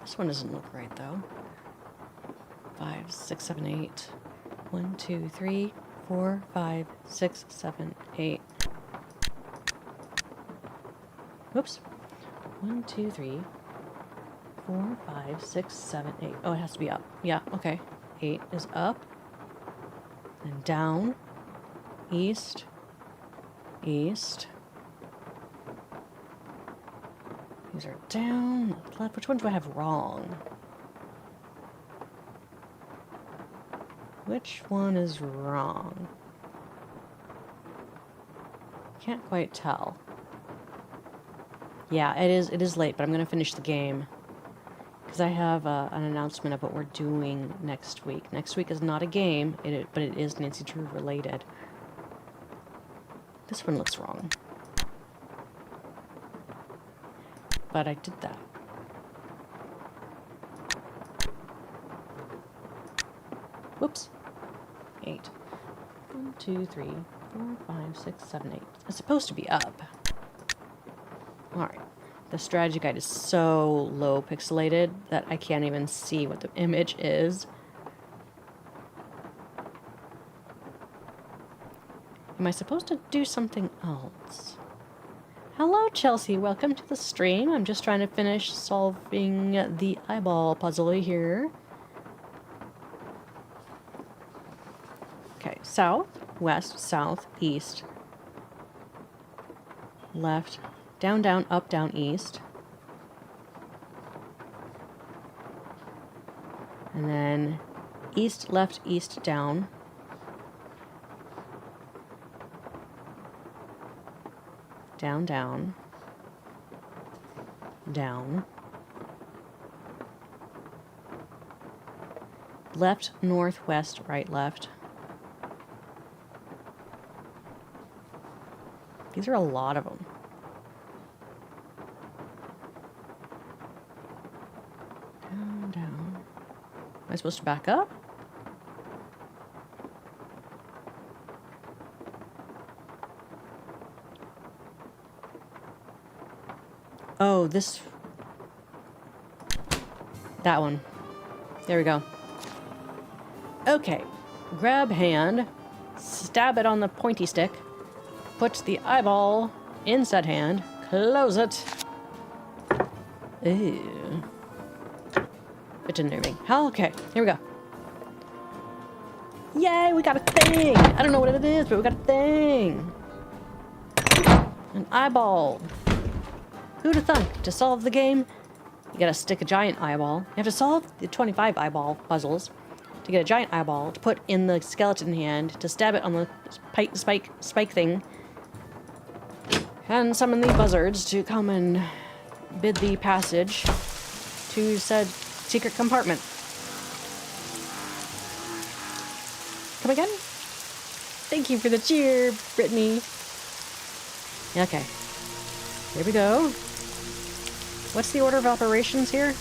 This one doesn't look right though. 5, 6, 7, 8. 1, 2, 3, 4, 5, 6, 7, 8. Whoops. 1, 2, 3, 4, 5, 6, 7, 8. Oh, it has to be up. Yeah, okay. 8 is up. And down. East. East. These are down. Left. Which one do I have wrong? Which one is wrong? Can't quite tell. Yeah, it is late, but I'm going to finish the game. Because I have an announcement of what we're doing next week. Next week is not a game, but it is Nancy Drew related. This one looks wrong. But I did that. Whoops. 8. 1, 2, 3, 4, 5, 6, 7, 8. It's supposed to be up. Alright. The strategy guide is so low pixelated that I can't even see what the image is. Am I supposed to do something else? Hello, Chelsea. Welcome to the stream. I'm just trying to finish solving the eyeball puzzle here. Okay, south, west, south, east, left, down, down, up, down, east. And then east, left, east, down. Down, down. Down. Left, north, west, right, left. These are a lot of them. Down, down. Am I supposed to back up? Oh, this... That one. There we go. Okay. Grab hand. Stab it on the pointy stick. Put the eyeball in said hand. Close it. Ew. Bit unnerving. Okay, here we go. Yay, we got a thing! I don't know what it is, but we got a thing. An eyeball. Who'd have thunk? To solve the game, you gotta stick a giant eyeball. You have to solve the 25 eyeball puzzles to get a giant eyeball to put in the skeleton hand to stab it on the spike thing. And summon the buzzards to come and bid the passage to said secret compartment. Come again? Thank you for the cheer, Brittany. Okay. Here we go. What's the order of operations here?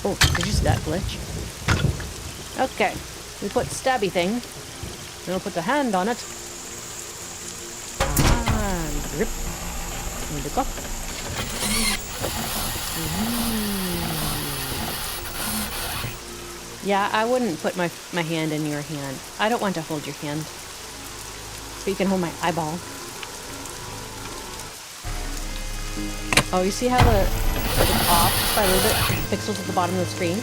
Oh, did you see that glitch? Okay. We put stabby thing. Then we'll put the hand on it. And grip. And the cup. Yeah, I wouldn't put my hand in your hand. I don't want to hold your hand. So you can hold my eyeball. Oh, you see how it's off by a little bit? Pixels at the bottom of the screen?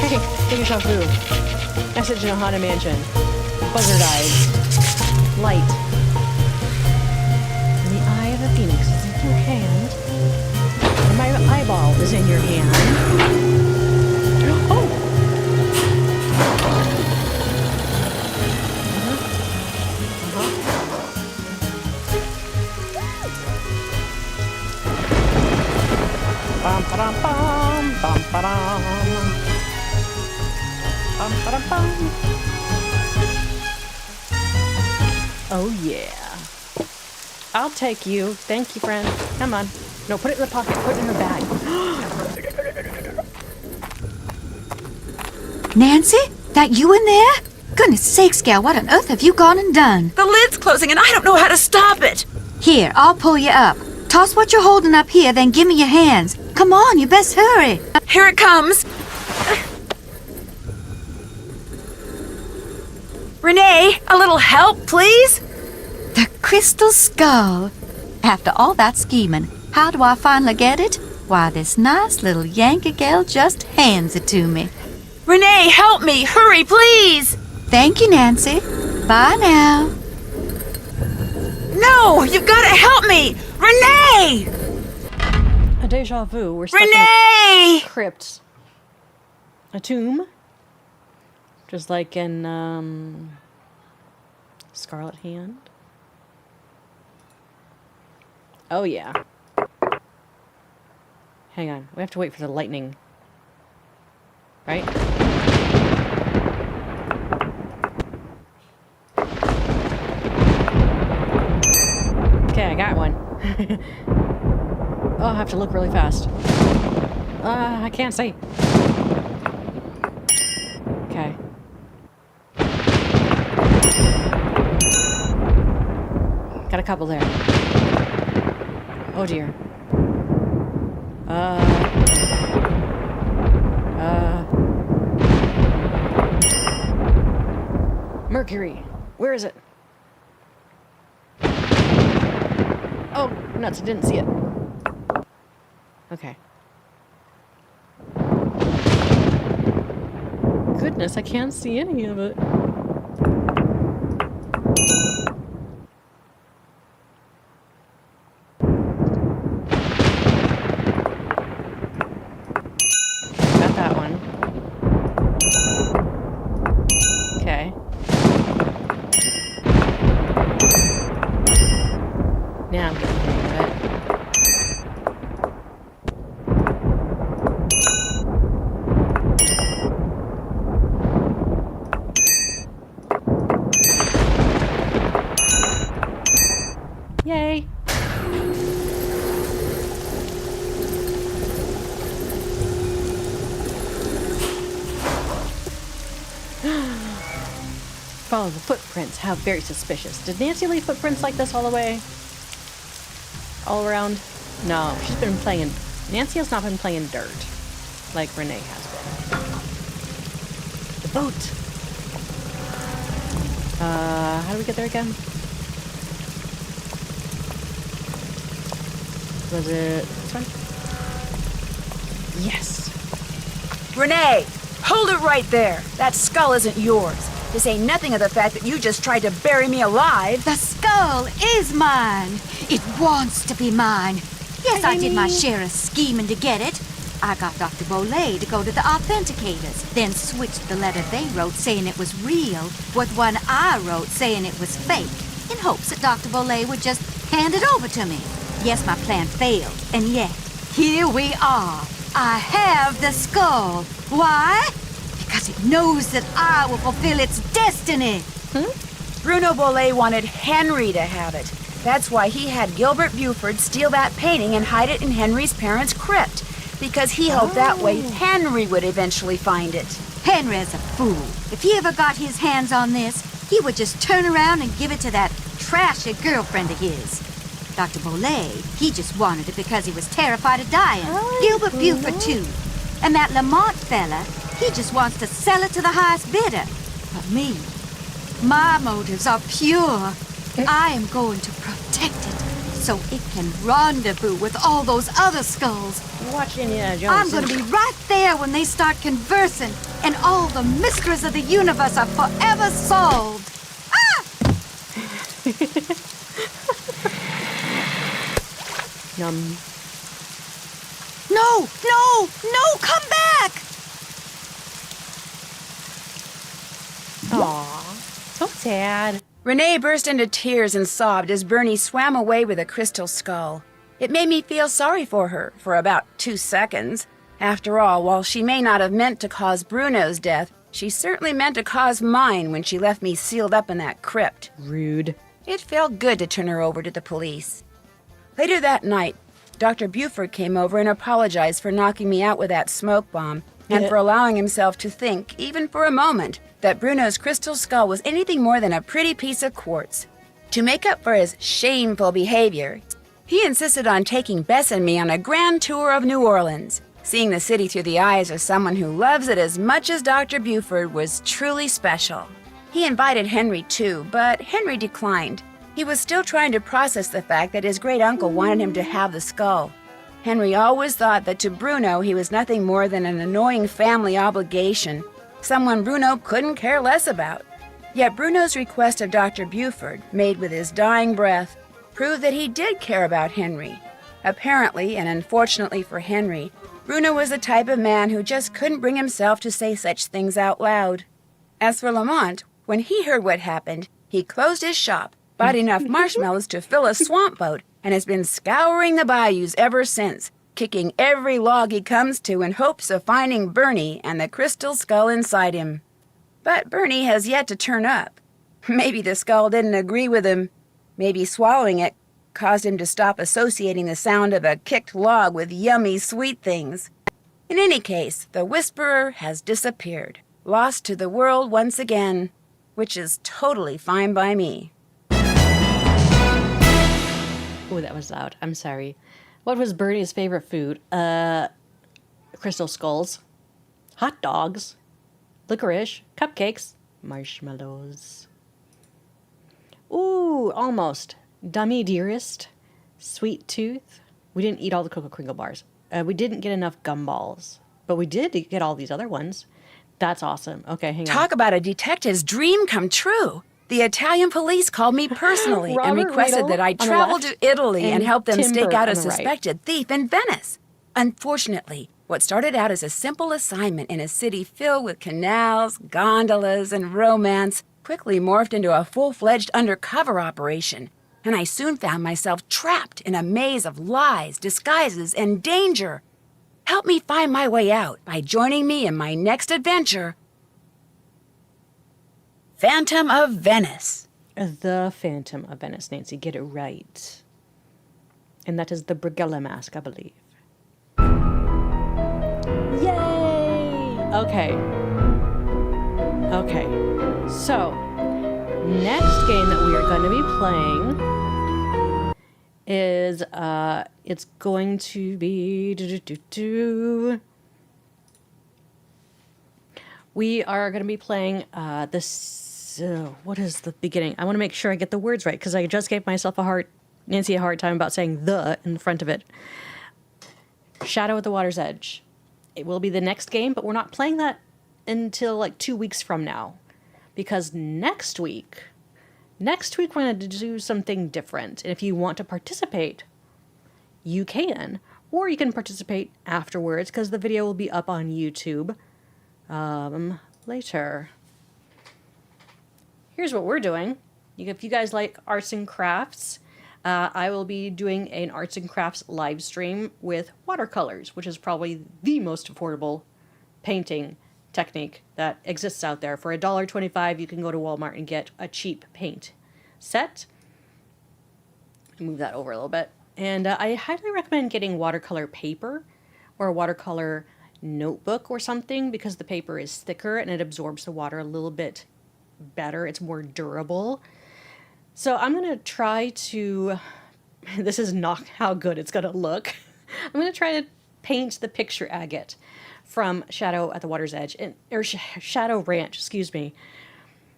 Hey, take yourself through. Message in a haunted mansion. Buzzard eyes. Light. And the eye of the phoenix is in your hand. And my eyeball is in your hand. Oh! Bum ba-dum bum bum ba-dum. Bum ba-dum bum. Oh yeah. I'll take you. Thank you, friend. Come on. No, put it in the pocket. Put it in her bag. Nancy? That you in there? Goodness sakes, gal, what on earth have you gone and done? The lid's closing and I don't know how to stop it. Here, I'll pull you up. Toss what you're holding up here, then give me your hands. Come on, you best hurry. Here it comes. Renee, a little help, please? The crystal skull. After all that scheming, how do I finally get it? Why, this nice little Yankee gal just hands it to me. Renee, help me. Hurry, please. Thank you, Nancy. Bye now. No, you've got to help me. Renee! A deja vu. We're stuck Renee! in a crypt. A tomb. Just like in, Scarlet Hand. Oh, yeah. Hang on. We have to wait for the lightning. Right? Okay, I got one. Oh, I have to look really fast. I can't see. Okay. Got a couple there. Oh dear. Mercury. Where is it? Oh, nuts, I didn't see it. Okay. Goodness, I can't see any of it. follow the footprints. How very suspicious. Did Nancy leave footprints like this all the way? All around? No, she's been playing... Nancy has not been playing dirt like Renee has been. The boat. How do we get there again? Was it this one? Yes. Renee, hold it right there. That skull isn't yours. To say nothing of the fact that you just tried to bury me alive. The skull is mine. It wants to be mine. Yes, I did my share of scheming to get it. I got Dr. Bolay to go to the authenticators, then switched the letter they wrote saying it was real with one I wrote saying it was fake, in hopes that Dr. Bolay would just hand it over to me. Yes, my plan failed, and yet, here we are. I have the skull. Why? Because it knows that I will fulfill its destiny. Bruno Bolay wanted Henry to have it. That's why he had Gilbert Buford steal that painting and hide it in Henry's parents' crypt. Because he hoped that way Henry would eventually find it. Henry's a fool. If he ever got his hands on this, he would just turn around and give it to that trashy girlfriend of his. Dr. Bolay, he just wanted it because he was terrified of dying. Gilbert Buford, too. And that Lamont fella, he just wants to sell it to the highest bidder. But me, my motives are pure. I am going to protect it so it can rendezvous with all those other skulls. You watch Indiana Jones. I'm going to be right there when they start conversing, and all the mysteries of the universe are forever solved. Ah! Yum. No, no, no, come back! Aw, so sad. Renee burst into tears and sobbed as Bernie swam away with a crystal skull. It made me feel sorry for her for about 2 seconds. After all, while she may not have meant to cause Bruno's death, she certainly meant to cause mine when she left me sealed up in that crypt. Rude. It felt good to turn her over to the police. Later that night, Dr. Buford came over and apologized for knocking me out with that smoke bomb and for allowing himself to think, even for a moment, that Bruno's crystal skull was anything more than a pretty piece of quartz. To make up for his shameful behavior, he insisted on taking Bess and me on a grand tour of New Orleans. Seeing the city through the eyes of someone who loves it as much as Dr. Buford was truly special. He invited Henry too, but Henry declined. He was still trying to process the fact that his great-uncle wanted him to have the skull. Henry always thought that to Bruno he was nothing more than an annoying family obligation, someone Bruno couldn't care less about. Yet Bruno's request of Dr. Buford, made with his dying breath, proved that he did care about Henry. Apparently, and unfortunately for Henry, Bruno was the type of man who just couldn't bring himself to say such things out loud. As for Lamont, when he heard what happened, he closed his shop, bought enough marshmallows to fill a swamp boat, and has been scouring the bayous ever since, kicking every log he comes to in hopes of finding Bernie and the crystal skull inside him. But Bernie has yet to turn up. Maybe the skull didn't agree with him. Maybe swallowing it caused him to stop associating the sound of a kicked log with yummy sweet things. In any case, the Whisperer has disappeared, lost to the world once again, which is totally fine by me. Oh, that was loud. I'm sorry. What was Bernie's favorite food? Crystal skulls, hot dogs, licorice, cupcakes, marshmallows. Ooh, almost. Dummy Dearest, Sweet Tooth. We didn't eat all the Cocoa Kringle bars. We didn't get enough gumballs, but we did get all these other ones. That's awesome. Okay, hang on. Talk about a detective's dream come true. The Italian police called me personally and requested that I travel to Italy and help them stake out a suspected thief in Venice. Unfortunately, what started out as a simple assignment in a city filled with canals, gondolas, and romance quickly morphed into a full-fledged undercover operation, and I soon found myself trapped in a maze of lies, disguises, and danger. Help me find my way out by joining me in my next adventure, Phantom of Venice. The Phantom of Venice, Nancy. Get it right. And that is the Brigella mask, I believe. Yay! Okay. So, next game that we are going to be playing is, it's going to be... We are going to be playing this... what is the beginning? I want to make sure I get the words right, because I just gave myself a hard time about saying the in front of it. Shadow at the Water's Edge. It will be the next game, but we're not playing that until like 2 weeks from now. Because next week we're going to do something different. And if you want to participate, you can. Or you can participate afterwards, because the video will be up on YouTube later. Here's what we're doing. If you guys like arts and crafts, I will be doing an arts and crafts live stream with watercolors, which is probably the most affordable painting technique that exists out there. For $1.25, you can go to Walmart and get a cheap paint set. Move that over a little bit. And I highly recommend getting watercolor paper or a watercolor notebook or something, because the paper is thicker and it absorbs the water a little bit better. It's more durable. So I'm going to try to... This is not how good it's going to look. I'm going to try to paint the picture agate from Shadow at the Water's Edge, or Shadow Ranch, excuse me.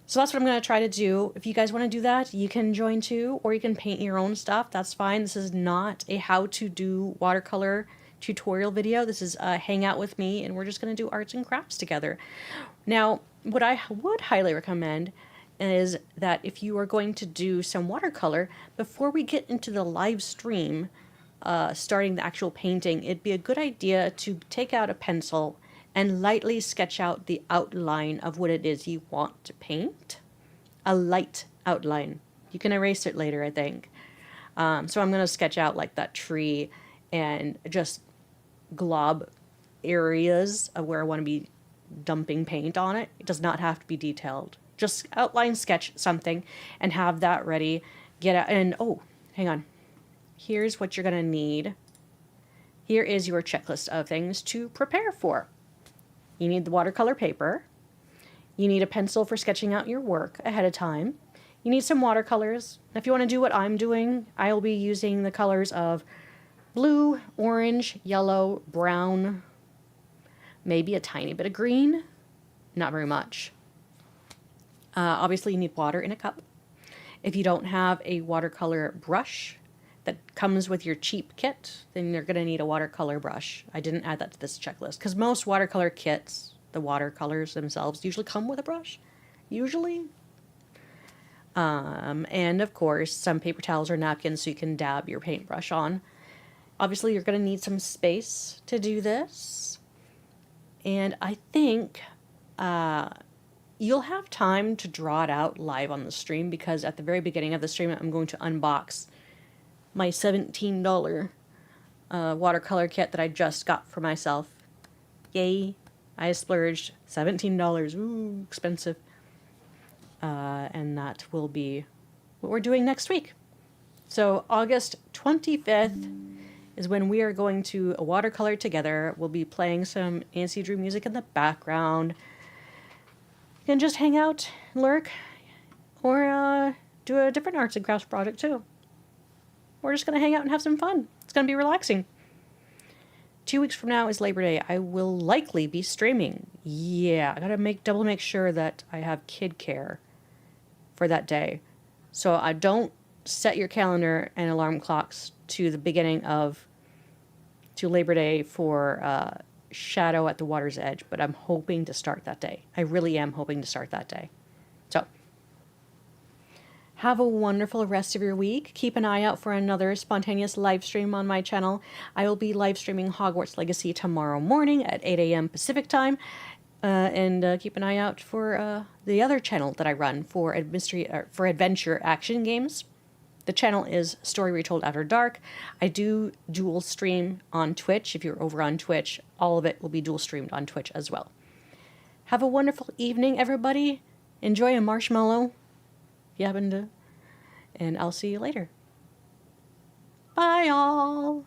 So that's what I'm going to try to do. If you guys want to do that, you can join too, or you can paint your own stuff. That's fine. This is not a how-to-do watercolor tutorial video. This is hang out with me, and we're just going to do arts and crafts together. Now, what I would highly recommend is that if you are going to do some watercolor, before we get into the live stream, starting the actual painting, it'd be a good idea to take out a pencil and lightly sketch out the outline of what it is you want to paint. A light outline. You can erase it later, I think. So I'm going to sketch out like that tree and just glob areas of where I want to be dumping paint on it. It does not have to be detailed. Just outline sketch something and have that ready. Get out and, oh, hang on. Here's what you're going to need. Here is your checklist of things to prepare for. You need the watercolor paper. You need a pencil for sketching out your work ahead of time. You need some watercolors. If you want to do what I'm doing, I'll be using the colors of blue, orange, yellow, brown, maybe a tiny bit of green. Not very much. Obviously, you need water in a cup. If you don't have a watercolor brush that comes with your cheap kit, then you're going to need a watercolor brush. I didn't add that to this checklist, because most watercolor kits, the watercolors themselves, usually come with a brush. Usually. And, of course, some paper towels or napkins so you can dab your paintbrush on. Obviously, you're going to need some space to do this. And I think... you'll have time to draw it out live on the stream, because at the very beginning of the stream, I'm going to unbox my $17 watercolor kit that I just got for myself. Yay! I splurged $17. Ooh, expensive. And that will be what we're doing next week. So August 25th is when we are going to watercolor together. We'll be playing some Nancy Drew music in the background. You can just hang out, lurk, or do a different arts and crafts project too. We're just going to hang out and have some fun. It's going to be relaxing. 2 weeks from now is Labor Day. I will likely be streaming. Yeah, I got to double make sure that I have kid care for that day. So I don't set your calendar and alarm clocks to the beginning of Labor Day for Shadow at the Water's Edge, but I'm hoping to start that day. I really am hoping to start that day. So, have a wonderful rest of your week. Keep an eye out for another spontaneous live stream on my channel. I will be live streaming Hogwarts Legacy tomorrow morning at 8 a.m. Pacific time. And keep an eye out for the other channel that I run for adventure action games. The channel is Story Retold After Dark. I do dual stream on Twitch. If you're over on Twitch, all of it will be dual streamed on Twitch as well. Have a wonderful evening, everybody. Enjoy a marshmallow, if you happen to. And I'll see you later. Bye, all.